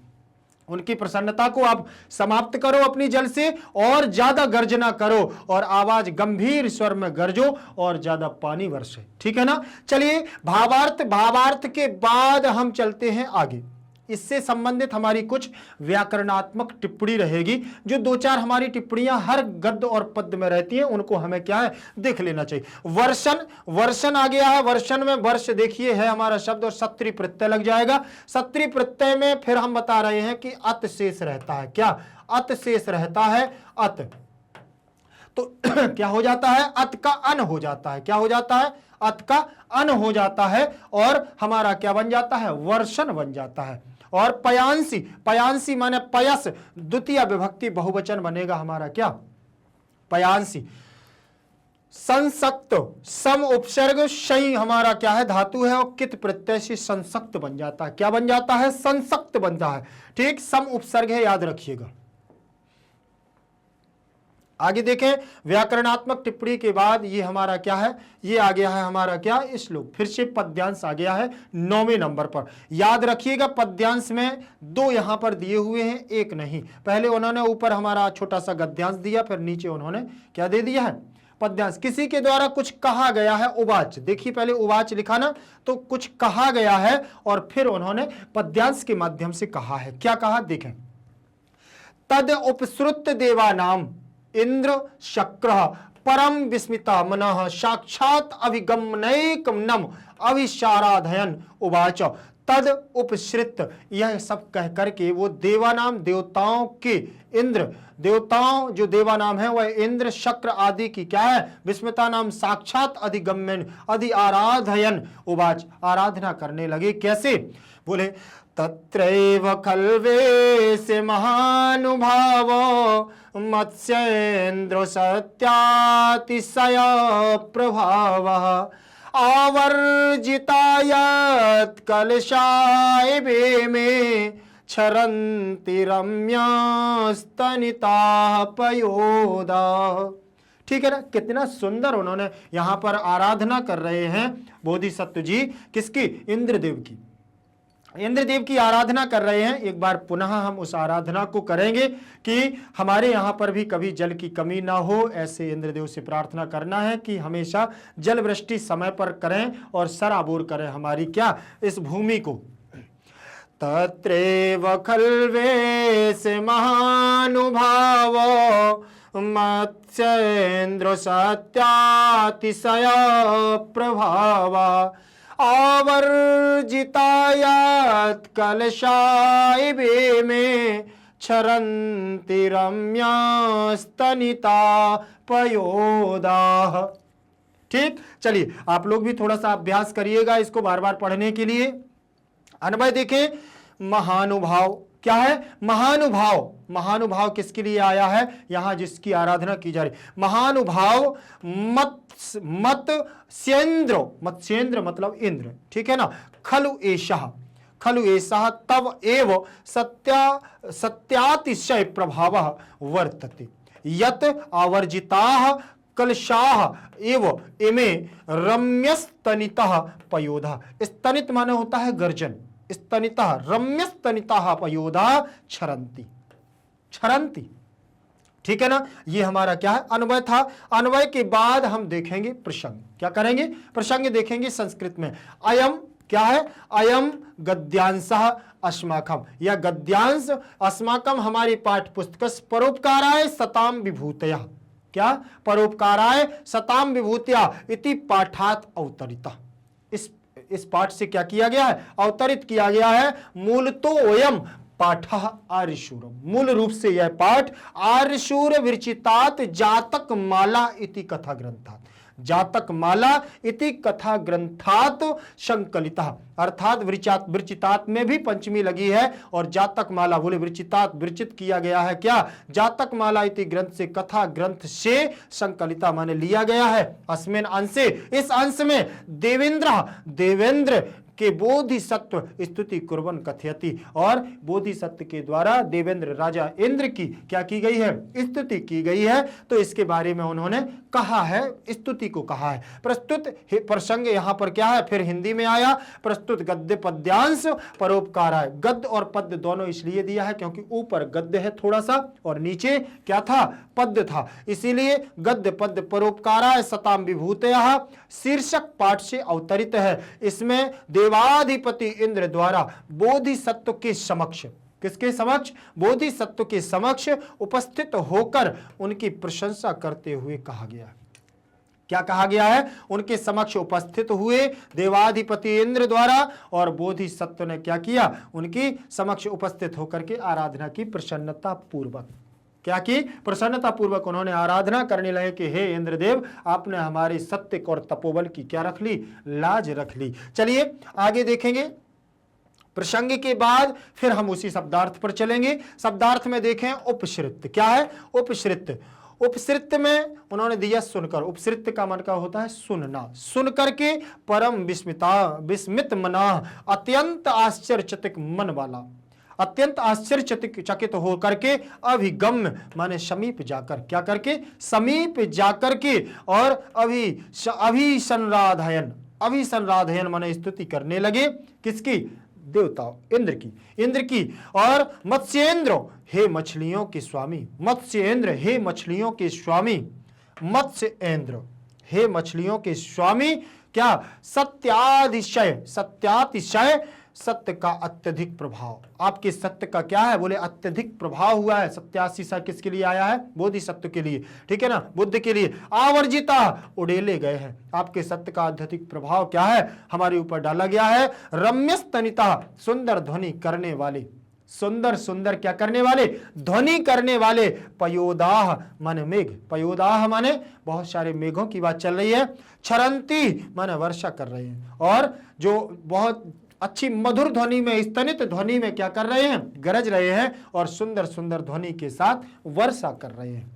उनकी प्रसन्नता को आप समाप्त करो अपनी जल से और ज्यादा गर्जना करो और आवाज गंभीर स्वर में गरजो और ज्यादा पानी बरसे। ठीक है ना? चलिए भावार्थ, भावार्थ के बाद हम चलते हैं आगे। इससे संबंधित हमारी कुछ व्याकरणात्मक टिप्पणी रहेगी, जो 2-4 हमारी टिप्पणियां हर गद्य और पद्य में रहती हैं, उनको हमें क्या है देख लेना चाहिए। वर्षन, वर्षन आ गया है। वर्षन में वर्ष देखिए है हमारा शब्द और सत्री प्रत्यय लग जाएगा। सत्री प्रत्यय में फिर हम बता रहे हैं कि अत शेष रहता है। क्या अत शेष रहता है? अत तो क्या हो जाता है? अत का अन हो जाता है। क्या हो जाता है? अत का अन हो जाता है और हमारा क्या बन जाता है? वर्षन बन जाता है। और पयांसी, पयांसी माने पयस द्वितीय विभक्ति बहुवचन बनेगा हमारा क्या? पयांसी। संसक्त, सम उपसर्ग शई हमारा क्या है? धातु है और कित प्रत्यय से संसक्त बन जाता है। क्या बन जाता है? संसक्त बनता है। ठीक, सम उपसर्ग है, याद रखिएगा। आगे देखें, व्याकरणात्मक टिप्पणी के बाद ये हमारा क्या है? ये आ गया है हमारा क्या? श्लोक। फिर से पद्यांश आ गया है 9वें नंबर पर। याद रखिएगा पद्यांश में 2 यहां पर दिए हुए हैं, 1 नहीं। पहले उन्होंने ऊपर हमारा छोटा सा गद्यांश दिया, फिर नीचे उन्होंने क्या दे दिया है? पद्यांश। किसी के द्वारा कुछ कहा गया है, उवाच। देखिए पहले उवाच लिखा ना, तो कुछ कहा गया है और फिर उन्होंने पद्यांश के माध्यम से कहा है। क्या कहा देखें। तद उपसृत देवानाम इंद्र शक्र परम विस्मिता मनः साक्षात अभिगमनैकम नम अभिशाराधयन उवाच। तद उपसृत, यह सब कह करके वो देवानाम देवताओं के, इंद्र देवताओं जो देवानाम है वह इंद्र शक्र आदि की क्या है? विस्मिता नाम साक्षात अधिगम्यन अधि आराधयन उवाच, आराधना करने लगे। कैसे? बोले तत्रैव खल्वेश महानुभाव मत्स्येन्द्र सत्यातिशय प्रभाव आवर्जितायत कलशाय में क्षरन्ति रम्यस्तनिता पयोदा। ठीक है ना? कितना सुंदर उन्होंने यहां पर आराधना कर रहे हैं बोधिसत्व जी। किसकी? इंद्रदेव की। इंद्रदेव की आराधना कर रहे हैं। एक बार पुनः हम उस आराधना को करेंगे कि हमारे यहाँ पर भी कभी जल की कमी ना हो, ऐसे इंद्रदेव से प्रार्थना करना है कि हमेशा जल वृष्टि समय पर करें और सराबोर करें हमारी क्या? इस भूमि को। तत्रैव खल्वेश महानुभाव मत्स्येन्द्र सत्यातिशय प्रभाव आवर्जितायात कलशाय में क्षरन्ति रम्यस्तनिता पयोदा। ठीक, चलिए आप लोग भी थोड़ा सा अभ्यास करिएगा इसको बार बार पढ़ने के लिए। अन्वय देखें, महानुभाव क्या है? महानुभाव। महानुभाव किसके लिए आया है? यहां जिसकी आराधना की जा रही। महानुभाव मत्स्येन्द्र, मत्स्येन्द्र मतलब इंद्र। ठीक है ना? खलु एषः, खलु एषः तव एव सत्यातिशय प्रभावः वर्तते यत आवर्जिताः कलशाः एव इमे रम्यस्तनितः पयोधा। स्तनित माने होता है गर्जन। स्तनितः रम्यस्तनितः पयोधा क्षरन्ति, क्षरन्ति। ठीक है ना? ये हमारा क्या है? अन्वय था। अन्वय के बाद हम देखेंगे प्रसंग। क्या करेंगे? प्रसंग देखेंगे संस्कृत में। अयम क्या है? अयम गद्यांशः अस्माकम, यह गद्यांश अस्माकम हमारी पाठ्य पुस्तक परोपकाराय सताम विभूतयः। क्या? परोपकाराय सताम विभूतया इति पाठात अवतरिता। इस पाठ से क्या किया गया है? अवतरित किया गया है। मूल तो ओयम पाठ आर्यशूर, मूल रूप से यह पाठ आर्यशूर विरचितात जातक माला इति कथा ग्रंथात, जातक माला इति कथा ग्रंथात संकलितः, अर्थात विरचितात में भी पंचमी लगी है और जातक माला बोले विरचितात, विरचित किया गया है। क्या? जातक माला इति ग्रंथ से, कथा ग्रंथ से संकलिता माने लिया गया है। अस्मिन अंशे, इस अंश में देवेंद्र के बोधिसत्व स्तुति कुर्बन कथयति, और बोधिसत्व के द्वारा देवेंद्र राजा इंद्र की क्या की गई है? स्तुति की गई है। तो इसके बारे में उन्होंने कहा है, स्तुति को कहा है। प्रस्तुत प्रसंग यहां पर क्या है? फिर हिंदी में आया। प्रस्तुत गद्य पद्यांश परोपकाराय, गद्य और पद्य दोनों इसलिए दिया है क्योंकि ऊपर गद्य है थोड़ा सा और नीचे क्या था? पद्य था। इसीलिए गद्य पद्य परोपकाराय सताम विभूतयः शीर्षक पाठ से अवतरित है। इसमें देवाधिपति इंद्र द्वारा बोधिसत्व के समक्ष, किसके समक्ष? बोधिसत्व के समक्ष उपस्थित होकर उनकी प्रशंसा करते हुए कहा गया। क्या कहा गया है? उनके समक्ष उपस्थित हुए देवाधिपति इंद्र द्वारा, और बोधिसत्व ने क्या किया? उनकी समक्ष उपस्थित होकर के आराधना की, प्रसन्नता पूर्वक। क्या की? प्रसन्नता पूर्वक उन्होंने आराधना करने लगे कि हे इंद्रदेव, आपने हमारे सत्य और तपोबल की क्या रख ली? लाज रख ली। चलिए आगे देखेंगे। प्रसंग के बाद फिर हम उसी शब्दार्थ पर चलेंगे। शब्दार्थ में देखें उपसृत। क्या है? उपसृत। उपसृत में उन्होंने दिया सुनकर। उपसृत का मन का होता है सुनना। सुन करके परम विस्मित मना, अत्यंत आश्चर्यचकित मन वाला, अत्यंत आश्चर्यचकित हो करके अभिगम्य माने समीप जाकर, क्या करके? समीप जाकर के, और अभिसंराधयन, अभिसंराधयन माने स्तुति करने लगे। किसकी? देवताओं, इंद्र की, इंद्र की। और मत्स्येंद्र, हे मछलियों के स्वामी, मत्स्येंद्र, हे मछलियों के स्वामी, मत्स्येंद्र, हे मछलियों के स्वामी। क्या? सत्यातिशय, सत्यातिशय, सत्य का अत्यधिक प्रभाव। आपके सत्य का क्या है? बोले अत्यधिक प्रभाव हुआ है। सत्यातिशय किसके लिए आया है? बोधिसत्व के लिए, ठीक है ना, बुद्ध के लिए। आवर्जिता, उड़ेले गए हैं। आपके सत्य का अत्यधिक प्रभाव क्या है? हमारे ऊपर डाला गया है। रम्यस्तनिता, सुंदर ध्वनि करने वाले, सुंदर सुंदर क्या करने वाले? ध्वनि करने वाले। पयोदाह माने मेघ, पयोदाह माने बहुत सारे मेघों की बात चल रही है। क्षरंती माने वर्षा कर रहे हैं, और जो बहुत अच्छी मधुर ध्वनि में, स्तनित ध्वनि में क्या कर रहे हैं? गरज रहे हैं, और सुंदर सुंदर ध्वनि के साथ वर्षा कर रहे हैं।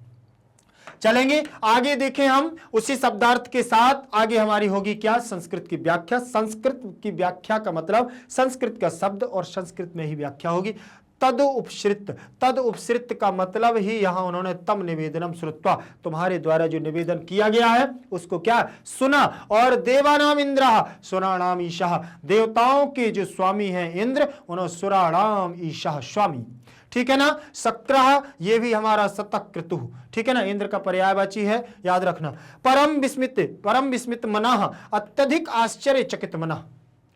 चलेंगे आगे, देखें हम उसी शब्दार्थ के साथ आगे हमारी होगी क्या? संस्कृत की व्याख्या। संस्कृत की व्याख्या का मतलब संस्कृत का शब्द, और संस्कृत में ही व्याख्या होगी। तद उपसृत, तद उपसृत का मतलब ही यहां उन्होंने तम निवेदनम श्रुत्वा, तुम्हारे द्वारा जो निवेदन किया गया है उसको क्या? सुना। और देवानाम इंद्र सुराणाम ईशा, देवताओं के जो स्वामी हैं इंद्र, उन्होंने सुराणाम ईशा स्वामी, ठीक है ना। सक्राह, ये भी हमारा शतक्रतु, ठीक है ना, इंद्र का पर्यायवाची है, याद रखना। परम विस्मित, परम विस्मित मनाह, अत्यधिक आश्चर्यचकित मना,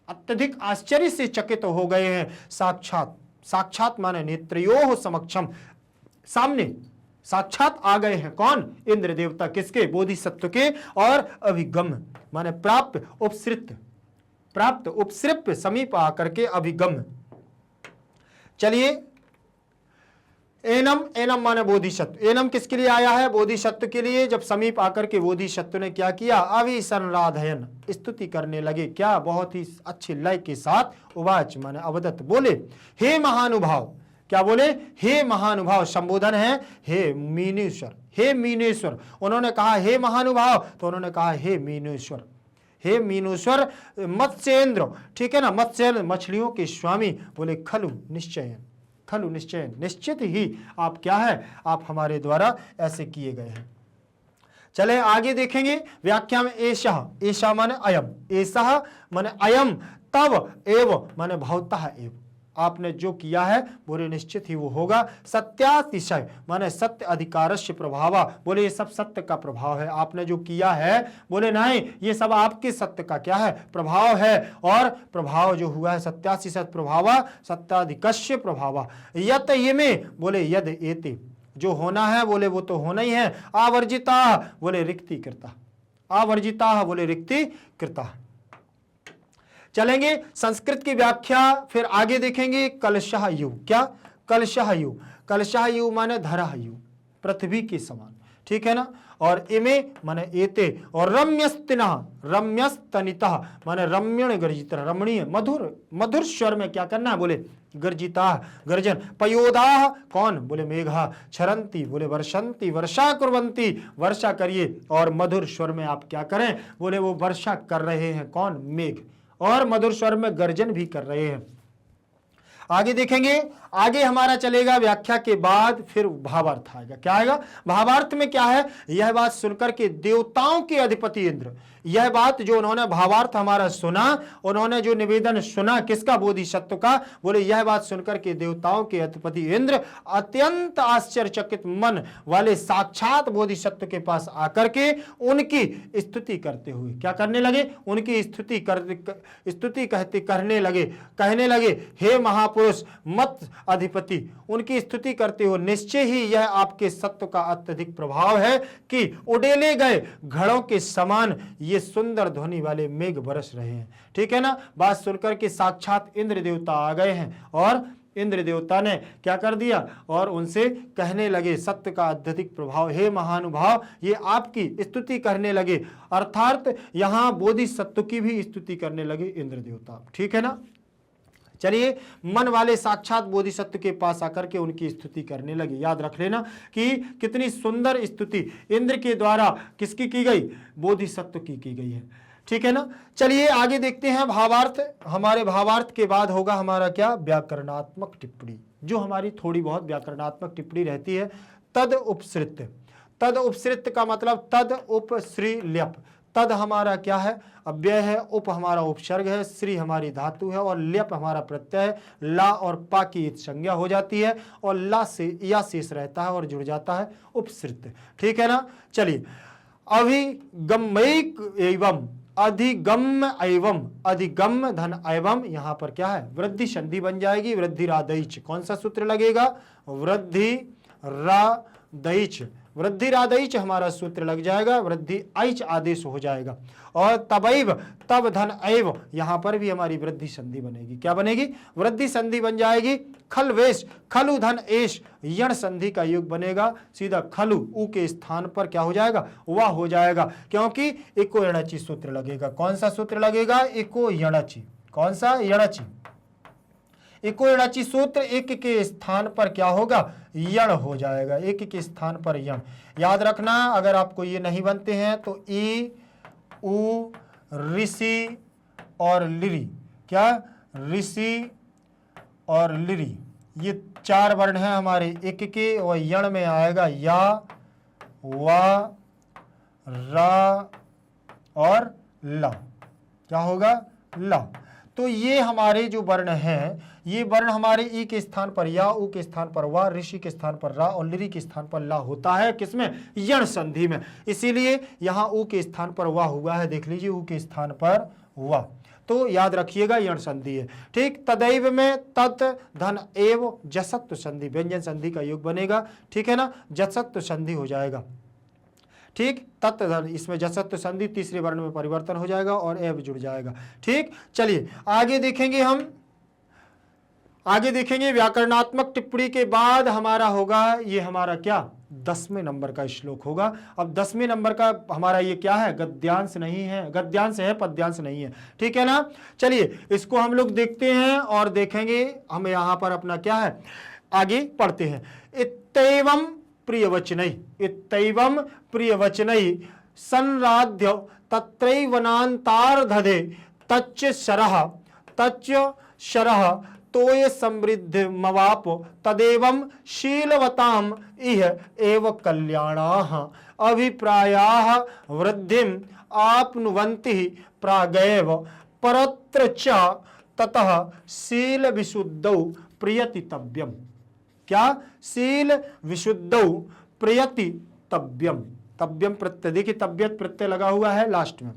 अत्यधिक आश्चर्य से चकित हो गए हैं। साक्षात, साक्षात माने नेत्रयोः समक्षम, सामने साक्षात आ गए हैं। कौन? इंद्र देवता। किसके? बोधिसत्व के। और अभिगम्य माने प्राप्त, उपसृत, प्राप्त, उपसृप, समीप आकर के अभिगम्य। चलिए, एनम, एनम माने बोधिसत्व। एनम किसके लिए आया है? बोधिसत्व के लिए। जब समीप आकर के बोधिसत्व ने क्या किया? अभिसंराधयन, स्तुति करने लगे। क्या? बहुत ही अच्छे लय के साथ। उवाच माने अवदत, बोले, हे महानुभाव। क्या बोले? हे महानुभाव। संबोधन है हे मीनेश्वर, हे मीनेश्वर। उन्होंने कहा हे महानुभाव, तो उन्होंने कहा हे मीनेश्वर, हे मीनेश्वर। मत्स्येंद्र, ठीक है ना, मत्स्येंद्र, मछलियों के स्वामी। बोले खलु निश्चय, खलु निश्चय, निश्चित ही आप क्या है? आप हमारे द्वारा ऐसे किए गए हैं। चले आगे देखेंगे व्याख्या में। एषः, एषा माने अयम, एषः माने अयम, तब एव माने भवतः एव, आपने जो किया है बोले निश्चित ही वो होगा। सत्यातिशय माने सत्य अधिकारस्य प्रभाव, बोले ये सब सत्य का प्रभाव है। आपने जो किया है बोले नहीं, ये सब आपके सत्य का क्या है? प्रभाव है। और प्रभाव जो हुआ है सत्यातिशय प्रभाव, सत्याधिकस्य प्रभाव। यत ये में बोले यद एते, जो होना है बोले वो तो होना ही है। आवर्जिता बोले रिक्ति कृता, आवर्जिता बोले रिक्ति कृता। चलेंगे संस्कृत की व्याख्या फिर आगे देखेंगे। कलशः यु, क्या? कलशः यु, कलशः यु माने धरः यु, पृथ्वी के समान, ठीक है ना। और इमे माने एते। और रम्यस्तिनः, रम्यस्तनितः माने रम्यण गर्जित, रमणीय, मधुर, मधुर स्वर में क्या करना है? बोले गर्जिता, गर्जन। पयोदाह, कौन? बोले मेघा। क्षरंती बोले वर्षंती, वर्षा कुर्वंती, वर्षा करिए। और मधुर स्वर में आप क्या करें? बोले वो वर्षा कर रहे हैं। कौन? मेघ। और मधुर स्वर में गर्जन भी कर रहे हैं। आगे देखेंगे, आगे हमारा चलेगा व्याख्या के बाद फिर भावार्थ आएगा। क्या आएगा? भावार्थ में क्या है? यह बात सुनकर के देवताओं के अधिपति इंद्र, यह बात जो उन्होंने भावार्थ हमारा सुना, उन्होंने जो निवेदन सुना किसका, बोधिसत्व का, बोले यह बात सुनकर के देवताओं के अधिपति इंद्र अत्यंत आश्चर्यचकित मन वाले साक्षात बोधिसत्व के पास आकर के उनकी स्तुति करते हुए क्या करने लगे, उनकी स्तुति कहने लगे हे महापुरुष मत अधिपति, उनकी स्तुति करते हुए निश्चय ही यह आपके सत्व का अत्यधिक प्रभाव है कि उड़ेले गए घड़ों के समान ये सुंदर ध्वनि वाले मेघ बरस रहे हैं। ठीक है ना। बात सुनकर के साक्षात इंद्र देवता आ गए हैं और इंद्र देवता ने क्या कर दिया और उनसे कहने लगे सत्य का अत्यधिक प्रभाव, हे महानुभाव, ये आपकी स्तुति करने लगे, अर्थात यहां बोधिसत्व की भी स्तुति करने लगे इंद्र देवता। ठीक है ना। चलिए, मन वाले साक्षात बोधिसत्व के पास आकर के उनकी स्तुति करने लगे। याद रख लेना कि कितनी सुंदर स्तुति इंद्र के द्वारा किसकी की गई, बोधिसत्व की गई है। ठीक है ना। चलिए आगे देखते हैं भावार्थ। हमारे भावार्थ के बाद होगा हमारा क्या, व्याकरणात्मक टिप्पणी, जो हमारी थोड़ी बहुत व्याकरणात्मक टिप्पणी रहती है। तद उपसृत, तद उपसृत का मतलब तद उपश्री ल्यप। तद हमारा क्या है, अव्यय है, उप हमारा उपसर्ग है, श्री हमारी धातु है और ल्यप हमारा प्रत्यय है। ला और पा की संज्ञा हो जाती है और ला से या शेष रहता है और जुड़ जाता है उपसृत। ठीक है ना। चलिए, अभिगम्यक एवं अधिगम एवं, अधिगम धन एवं, यहां पर क्या है, वृद्धि संधि बन जाएगी, वृद्धि रादैच। कौन सा सूत्र लगेगा, वृद्धि रादैच, वृद्धि रादैच हमारा सूत्र लग जाएगा, वृद्धि ऐच आदेश हो जाएगा। और तबैव, तब धन एव, यहां पर भी हमारी वृद्धि संधि बनेगी। क्या बनेगी, वृद्धि संधि बन जाएगी। खलवेश, खलु धन एश, यण संधि का युग बनेगा, सीधा खलु उ के स्थान पर क्या हो जाएगा, वह हो जाएगा, क्योंकि इको यणचि सूत्र लगेगा। कौन सा सूत्र लगेगा, इको यणचि। कौन सा, यणचि। इको यणचि सूत्र, एक के स्थान पर क्या होगा, यण हो जाएगा, एक के स्थान पर यण। याद रखना, अगर आपको ये नहीं बनते हैं तो ई उ ऋषि और लिरी, क्या, ऋषि और लिरी, ये चार वर्ण हैं हमारे एक के, और यण में आएगा या, वा, रा और ला। क्या होगा, ला। तो ये हमारे जो वर्ण हैं, ये वर्ण हमारे ई के स्थान पर या, उ के स्थान पर वा, ऋषि के स्थान पर रा और लिरी के स्थान पर ला होता है। किसमें, यण संधि में। इसीलिए यहां उ के स्थान पर वा हुआ है, देख लीजिए, उ के स्थान पर वा, तो याद रखिएगा यण संधि है। ठीक। तदैव में तत् धन एव जसत्व संधि, व्यंजन संधि का योग बनेगा। ठीक है ना, जसत्व संधि हो जाएगा। ठीक, तत् धन, इसमें जसत्व संधि तीसरे वर्ण में परिवर्तन हो जाएगा और एव जुड़ जाएगा। ठीक। चलिए आगे देखेंगे, हम आगे देखेंगे व्याकरणात्मक टिप्पणी के बाद हमारा होगा ये हमारा क्या, 10वें नंबर का श्लोक होगा। अब 10वें नंबर का हमारा ये क्या है, गद्यांश नहीं है, गद्यांश है, पद्यांश नहीं है। ठीक है ना। चलिए इसको हम लोग देखते हैं और देखेंगे हम यहाँ पर अपना क्या है, आगे पढ़ते हैं। इत्येवं प्रियवचनैः, इत्येवं प्रियवचनैः संराध्य तत्रैवनान्तार्धधे तच्च शरः तोय समृद्ध मवाप तदेवं शीलवताम इह एव कल्याणाः अभिप्रायाः वृद्धिम आपनुवन्ति प्रागैव परत्र च ततः शील विशुद्धौ प्रियतितव्यम। क्या, शील विशुद्धौ प्रियतितव्यम। तव्यम प्रत्यय, देखिए तबियत प्रत्यय लगा हुआ है लास्ट में,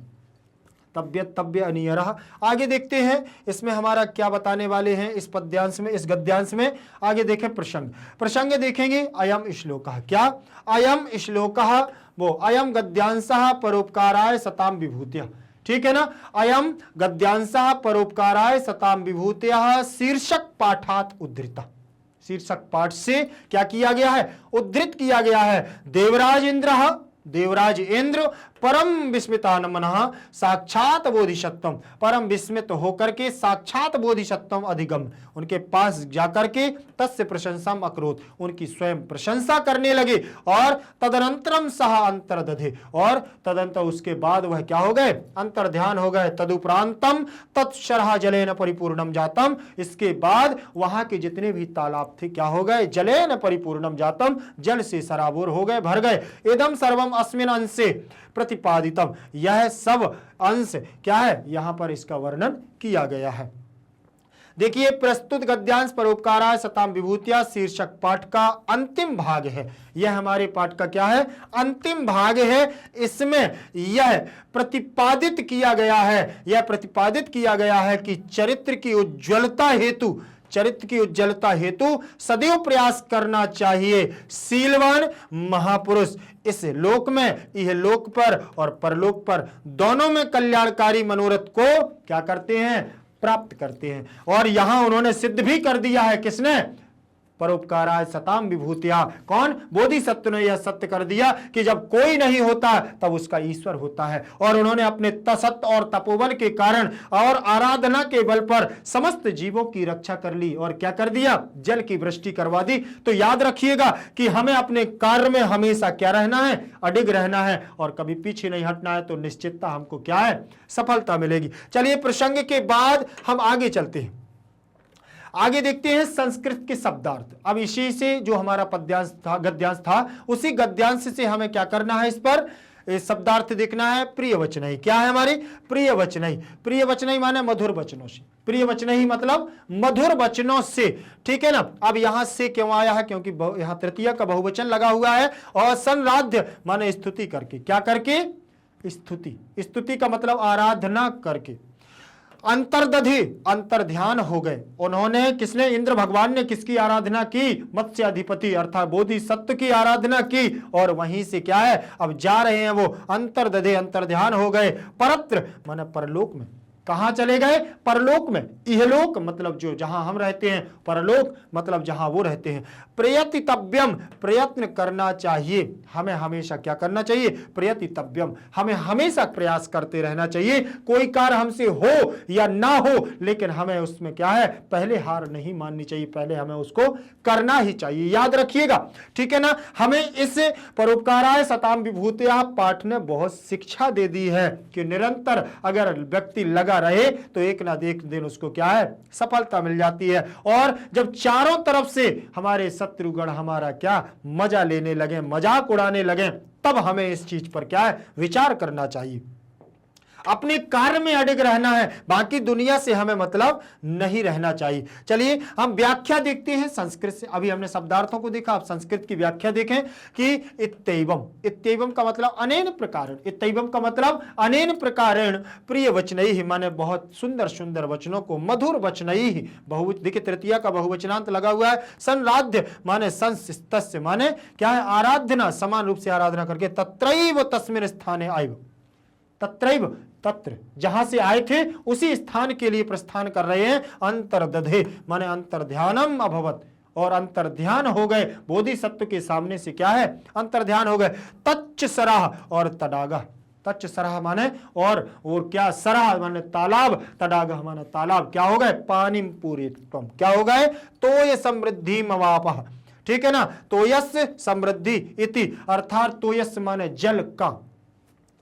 तबियत तब्य अनियरः। आगे देखते हैं इसमें हमारा क्या बताने वाले हैं इस पद्यांश में, इस गद्यांश में। आगे देखें प्रसंग, प्रसंग देखेंगे। अयम श्लोकः, क्या, अयम श्लोकः, वो अयम गद्यांशः परोपकाराय सताम विभूतिः। ठीक है ना। अयम गद्यांशः परोपकाराय सताम विभूतिः शीर्षक पाठात उद्धृतः। शीर्षक पाठ से क्या किया गया है, उद्धृत किया गया है। देवराज इंद्रः, देवराज इंद्र परम विस्मितानमनः साक्षात बोधिसत्वम, परम विस्मित होकर के साक्षात बोधिसत्वम अधिगम, उनके पास जाकर के तस्य प्रशंसाम अकरोत, उनकी स्वयं प्रशंसा करने लगे। और तदनंतरम सह अंतर्दधे, और तदंतर उसके बाद वह क्या हो गए, अंतर ध्यान हो गए। तदुपरांतम तत्शरः जलेन परिपूर्णम जातम, इसके बाद वहां के जितने भी तालाब थे क्या हो गए, जलेन परिपूर्णम जातम, जल से सराबोर हो गए, भर गए। इदम सर्वम अस्मिन् अंशे प्रतिपादितम, यह सब अंश क्या है, यहां पर इसका वर्णन किया गया है। देखिए, प्रस्तुत गद्यांश परोपकाराय सताम विभूतिया शीर्षक पाठ का अंतिम भाग है। यह हमारे पाठ का क्या है, अंतिम भाग है। इसमें यह प्रतिपादित किया गया है, यह प्रतिपादित किया गया है कि चरित्र की उज्ज्वलता हेतु सदैव प्रयास करना चाहिए। शीलवान महापुरुष इस लोक में, यह लोक पर और परलोक पर दोनों में कल्याणकारी मनोरथ को क्या करते हैं, प्राप्त करते हैं। और यहां उन्होंने सिद्ध भी कर दिया है, किसने, परोपकाराय सताम विभूतिया, कौन, बोधिसत्व ने यह सत्य कर दिया कि जब कोई नहीं होता तब उसका ईश्वर होता है। और उन्होंने अपने तसत्व और तपोबल के कारण और आराधना के बल पर समस्त जीवों की रक्षा कर ली और क्या कर दिया, जल की वृष्टि करवा दी। तो याद रखिएगा कि हमें अपने कार्य में हमेशा क्या रहना है, अडिग रहना है और कभी पीछे नहीं हटना है, तो निश्चितता हमको क्या है, सफलता मिलेगी। चलिए, प्रसंग के बाद हम आगे चलते हैं, आगे देखते हैं संस्कृत के शब्दार्थ। अब इसी से जो हमारा पद्यांश था, गद्यांश था, उसी गद्यांश से हमें क्या करना है, इस पर शब्दार्थ देखना है। प्रिय वचनई, क्या है हमारी, प्रिय वचनई। प्रिय वचनई माने मधुर वचनों से, प्रिय वचनई मतलब मधुर वचनों से, ठीक है ना। अब यहां से क्यों आया है, क्योंकि यहां तृतीया का बहुवचन लगा हुआ है। और संराध्य माने स्तुति करके, क्या करके, स्तुति, स्तुति का मतलब आराधना करके। अंतर्दधि, अंतर ध्यान हो गए। उन्होंने, किसने, इंद्र भगवान ने किसकी आराधना की, मत्स्य अधिपति अर्थात बोधिसत्व की आराधना की। और वहीं से क्या है, अब जा रहे हैं वो अंतर्दधे, अंतर ध्यान हो गए। परत्र माने परलोक में, कहां चले गए, परलोक में। इहलोक मतलब जो जहां हम रहते हैं, परलोक मतलब जहां वो रहते हैं। प्रयतितव्यम, प्रयत्न करना चाहिए, हमें हमेशा क्या करना चाहिए, प्रयतितव्यम, हमें हमेशा प्रयास करते रहना चाहिए। कोई कार्य हमसे हो या ना हो, लेकिन हमें उसमें क्या है, पहले हार नहीं माननी चाहिए, पहले हमें उसको करना ही चाहिए। याद रखिएगा, ठीक है ना। हमें इस परोपकाराय सताम विभूतिया पाठ ने बहुत शिक्षा दे दी है कि निरंतर अगर व्यक्ति लगा रहे तो एक ना एक दिन उसको क्या है, सफलता मिल जाती है। और जब चारों तरफ से हमारे शत्रुगण हमारा क्या मजा लेने लगे, मजाक उड़ाने लगे, तब हमें इस चीज पर क्या है, विचार करना चाहिए। अपने कार्य में अडिग रहना है, बाकी दुनिया से हमें मतलब नहीं रहना चाहिए। चलिए हम व्याख्या देखते हैं संस्कृत से। अभी हमने शब्दार्थों को देखा, अब संस्कृत की व्याख्या देखें कि इत्यैवम, इत्यैवम का मतलब अनेन प्रकारेण, इत्यैवम का मतलब अनेन प्रकारेण प्रिय वचनैहि माने बहुत सुंदर सुंदर वचनों को, मधुर वचनैहि, बहुवचन, देखिए तृतीया का बहुवचनांत लगा हुआ है। संराध्य माने संस्तस्य माने क्या है, आराधना, समान रूप से आराधना करके। तत्रैव तस्मिन् स्थाने आयव, तत्रैव, तत्र जहां से आए थे उसी स्थान के लिए प्रस्थान कर रहे हैं। अंतर्दधे माने अंतर्ध्यानम अभवत, और अंतर्ध्यान हो गए, बोधिसत्व के सामने से क्या है, अंतर्ध्यान हो गए। तच्च सराह और तडागा, तच्च सराह माने और क्या, सराह माने तालाब, तडागा माने तालाब, क्या हो गए, पानिम पूरितम, क्या हो गए, तोय समृद्धि मवापः, ठीक है ना। तोयस्य समृद्धि इति, अर्थात तोयस्य माने जल का,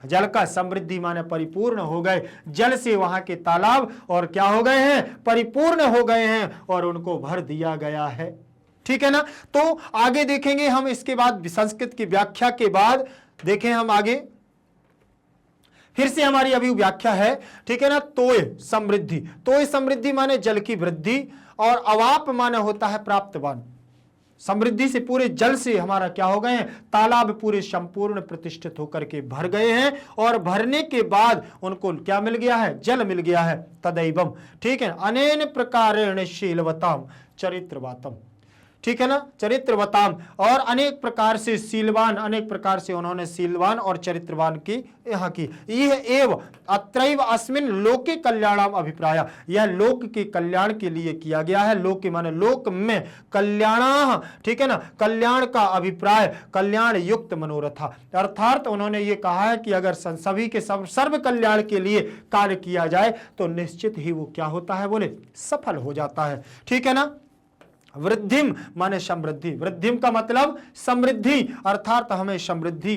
जल का, समृद्धि माने परिपूर्ण हो गए, जल से वहां के तालाब और क्या हो गए हैं, परिपूर्ण हो गए हैं और उनको भर दिया गया है, ठीक है ना। तो आगे देखेंगे हम, इसके बाद संस्कृत की व्याख्या के बाद देखें हम आगे, फिर से हमारी अभी व्याख्या है, ठीक है ना। तोय समृद्धि, तोय समृद्धि माने जल की वृद्धि, और अवाप माने होता है प्राप्तवान। समृद्धि से, पूरे जल से हमारा क्या हो गए हैं, तालाब पूरे संपूर्ण प्रतिष्ठित होकर के भर गए हैं, और भरने के बाद उनको क्या मिल गया है, जल मिल गया है। तदैवम, ठीक है, अनेन प्रकारेण शीलवताम चरित्रवातम, ठीक है ना, चरित्रवताम, और अनेक प्रकार से शीलवान, अनेक प्रकार से उन्होंने शीलवान और चरित्रवान की यहाँ की। यह एव अत्रैव अस्मिन् लोके कल्याणम अभिप्राय, यह लोक के कल्याण के लिए किया गया है। लोक माने लोक में, कल्याण, ठीक है ना, कल्याण का अभिप्राय, कल्याण युक्त मनोरथा, अर्थात उन्होंने ये कहा है कि अगर सभी के सर्व कल्याण के लिए कार्य किया जाए तो निश्चित ही वो क्या होता है, बोले सफल हो जाता है, ठीक है ना। वृद्धिम माने समृद्धि, वृद्धिम का मतलब समृद्धि, अर्थात हमें समृद्धि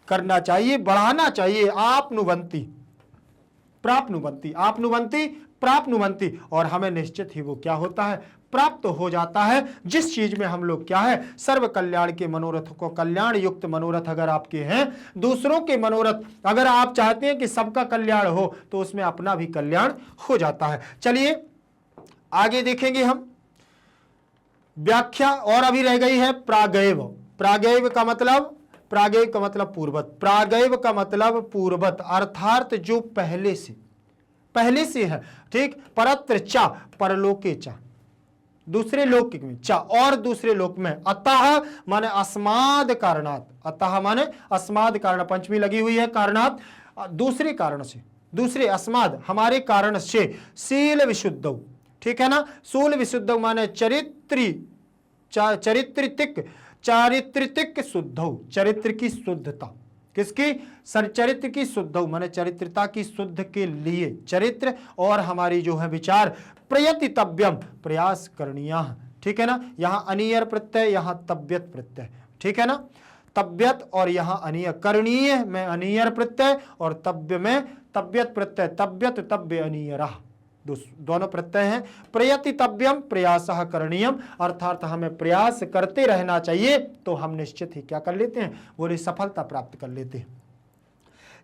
करना चाहिए, बढ़ाना चाहिए। आपनुवंती, प्राप्नुवन्ति, आपनुवन्ति प्राप्नुवन्ति, और हमें निश्चित ही वो क्या होता है, प्राप्त हो जाता है। जिस चीज में हम लोग क्या है, सर्व कल्याण के मनोरथ को, कल्याण युक्त मनोरथ अगर आपके हैं, दूसरों के मनोरथ अगर आप चाहते हैं कि सबका कल्याण हो, तो उसमें अपना भी कल्याण हो जाता है। चलिए आगे देखेंगे हम व्याख्या, और अभी रह गई है प्रागैव। प्रागैव का मतलब, प्रागैव का मतलब पूर्वत, प्रागैव का मतलब पूर्वत, अर्थात जो पहले से है, ठीक। परत्र चा, परलोके चा, दूसरे लोक में, चा और दूसरे लोक में, अतः माने अस्माद कारणात, अतः माने अस्माद कारण, पंचमी लगी हुई है, कारणात दूसरे कारण से, दूसरे अस्माद हमारे कारण से, शील विशुद्धौ, ठीक है ना, शूल विशुद्धौ माने चारित्रिक शुद्धौ, चरित्र की शुद्धता, किसकी, चरित्र की शुद्धौ माने चरित्रता की शुद्ध के लिए, चरित्र और हमारी जो है विचार, प्रयतितव्यम प्रयास करणीय, ठीक है ना, यहाँ अनियर प्रत्यय, यहाँ तब्यत प्रत्यय, ठीक है ना, तब्यत और यहाँ अनिय, करणीय में अनियर प्रत्यय और तब्य में तब्यत प्रत्यय, तब्यत तब्य अनियरः, दोनों प्रत्यय हैं। प्रयतितव्यम प्रयासः करणीयम, अर्थात हमें प्रयास करते रहना चाहिए, तो हम निश्चित ही क्या कर लेते हैं, बोले सफलता प्राप्त कर लेते हैं।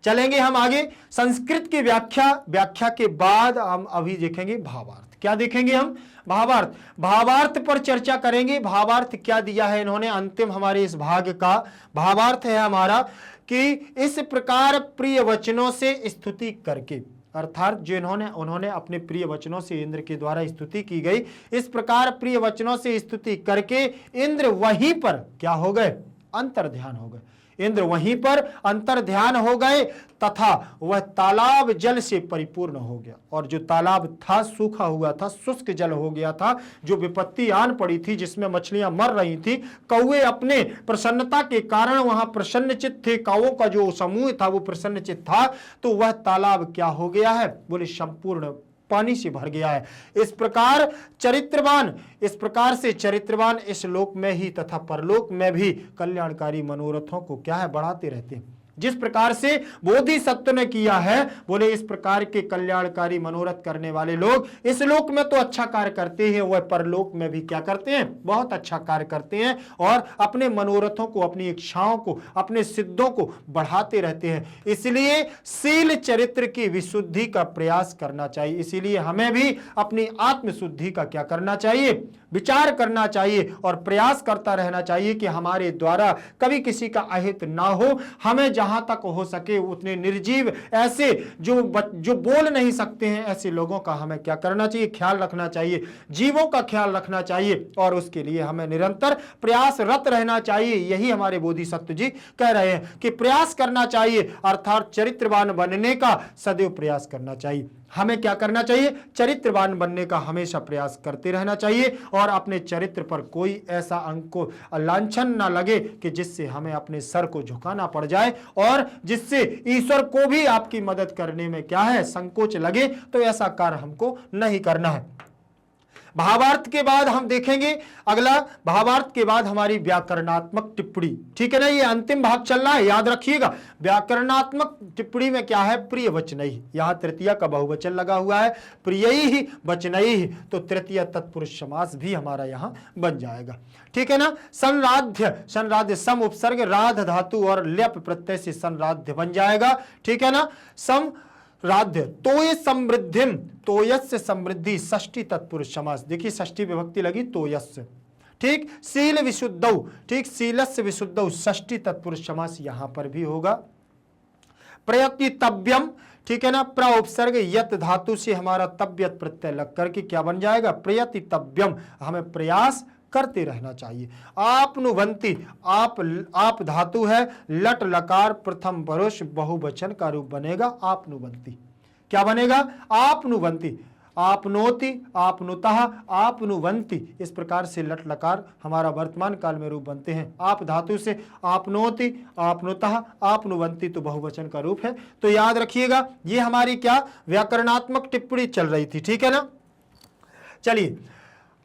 चलेंगे हम आगे संस्कृत की व्याख्या के बाद हम अभी देखेंगे भावार्थ। क्या देखेंगे हम, भावार्थ, भावार्थ पर चर्चा करेंगे। भावार्थ क्या दिया है इन्होंने, अंतिम हमारे इस भाग का भावार्थ है हमारा कि इस प्रकार प्रिय वचनों से स्तुति करके, अर्थात जो उन्होंने अपने प्रिय वचनों से इंद्र के द्वारा स्तुति की गई, इस प्रकार प्रिय वचनों से स्तुति करके इंद्र वहीं पर क्या हो गए, अंतर्ध्यान हो गए, इंद्र वहीं पर अंतर्ध्यान हो गए, तथा वह तालाब जल से परिपूर्ण हो गया, और जो तालाब था सूखा हुआ था, शुष्क जल हो गया था, जो विपत्ति आन पड़ी थी, जिसमें मछलियां मर रही थी, कौवे अपने प्रसन्नता के कारण वहां प्रसन्नचित्त थे, कौवों का जो समूह था वो प्रसन्नचित्त था, तो वह तालाब क्या हो गया है, बोले संपूर्ण पानी से भर गया है। इस प्रकार से चरित्रवान इस लोक में ही तथा परलोक में भी कल्याणकारी मनोरथों को क्या है, बढ़ाते रहते हैं। जिस प्रकार से बोधिसत्व ने किया है, बोले इस प्रकार के कल्याणकारी मनोरथ करने वाले लोग इस लोक में तो अच्छा कार्य करते हैं, वह परलोक में भी क्या करते हैं, बहुत अच्छा कार्य करते हैं, और अपने मनोरथों को, अपनी इच्छाओं को, अपने सिद्धों को बढ़ाते रहते हैं। इसलिए शील चरित्र की विशुद्धि का प्रयास करना चाहिए। इसीलिए हमें भी अपनी आत्मशुद्धि का क्या करना चाहिए, विचार करना चाहिए, और प्रयास करता रहना चाहिए कि हमारे द्वारा कभी किसी का अहित ना हो। हमें जहां तक हो सके उतने निर्जीव, ऐसे जो बोल नहीं सकते हैं, ऐसे लोगों का हमें क्या करना चाहिए, ख्याल रखना चाहिए, जीवों का ख्याल रखना चाहिए, और उसके लिए हमें निरंतर प्रयासरत रहना चाहिए। यही हमारे बोधिसत्व जी कह रहे हैं कि प्रयास करना चाहिए, अर्थात चरित्रवान बनने का सदैव प्रयास करना चाहिए। हमें क्या करना चाहिए, चरित्रवान बनने का हमेशा प्रयास करते रहना चाहिए, और अपने चरित्र पर कोई ऐसा अंक को लांछन ना लगे कि जिससे हमें अपने सर को झुकाना पड़ जाए, और जिससे ईश्वर को भी आपकी मदद करने में क्या है, संकोच लगे, तो ऐसा कार्य हमको नहीं करना है। भावार्थ के बाद हम देखेंगे अगला, भावार्थ के बाद हमारी व्याकरणात्मक टिप्पणी, ठीक है ना, ये अंतिम भाग चल रहा है, याद रखिएगा। व्याकरणात्मक टिप्पणी में क्या है, प्रिय वचनैः, यहां तृतीया का बहुवचन लगा हुआ है, प्रियैः वचनैः, तो तृतीय तत्पुरुष समास भी हमारा यहां बन जाएगा, ठीक है ना। संराध्य सम उपसर्ग राध धातु और ल्यप प्रत्यय से संराध्य बन जाएगा, ठीक है ना। सम राध्य तोय समृद्धिम, तोयस्य समृद्धि, षष्ठी तत्पुरुष समास, देखिए षष्ठी विभक्ति लगी तोयस्य, ठीक। शील विशुद्धौ, ठीक, शीलस्य विशुद्धौ, षष्ठी तत्पुरुष समास यहां पर भी होगा। प्रयतितव्यम, ठीक है ना, प्र उपसर्ग यत धातु से हमारा तब्यत प्रत्यय लग करके क्या बन जाएगा, प्रयतितव्यम, हमें प्रयास करते रहना चाहिए। आपनुवंती, आप धातु है, लट लकार प्रथम पुरुष बहुवचन का रूप बनेगा आपनुवंती। क्या बनेगा, आपनुवंती, आपनोति, आपनुतः, आपनुवंती, इस प्रकार से लट लकार हमारा वर्तमान काल में रूप बनते हैं। आप धातु से आपनोति, आपनुतः, आपनुवंती तो बहुवचन का रूप है। तो याद रखिएगा, ये हमारी क्या व्याकरणात्मक टिप्पणी चल रही थी, ठीक है ना। चलिए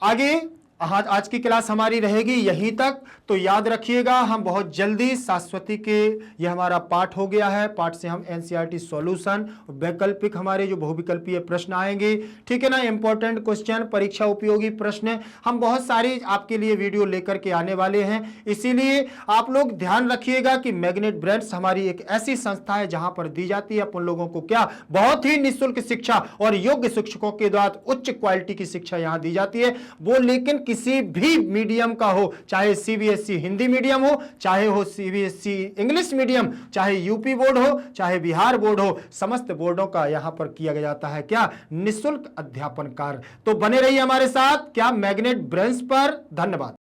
आगे आज की क्लास हमारी रहेगी यहीं तक। तो याद रखिएगा, हम बहुत जल्दी शाश्वती के, यह हमारा पाठ हो गया है, पाठ से हम एनसीईआरटी सॉल्यूशन, वैकल्पिक हमारे जो बहुविकल्पीय प्रश्न आएंगे, ठीक है ना, इंपॉर्टेंट क्वेश्चन, परीक्षा उपयोगी प्रश्न, हम बहुत सारी आपके लिए वीडियो लेकर के आने वाले हैं। इसीलिए आप लोग ध्यान रखिएगा कि मैग्नेट ब्रेंड्स हमारी एक ऐसी संस्था है जहां पर दी जाती है अपन लोगों को क्या, बहुत ही निःशुल्क शिक्षा और योग्य शिक्षकों के द्वारा उच्च क्वालिटी की शिक्षा यहां दी जाती है। वो लेकिन किसी भी मीडियम का हो, चाहे सीबीएसई हिंदी मीडियम हो, चाहे हो सीबीएसई इंग्लिश मीडियम, चाहे यूपी बोर्ड हो, चाहे बिहार बोर्ड हो, समस्त बोर्डों का यहां पर किया जाता है क्या, निःशुल्क अध्यापन कार्य। तो बने रहिए हमारे साथ क्या, मैग्नेट ब्रेंड्स पर। धन्यवाद।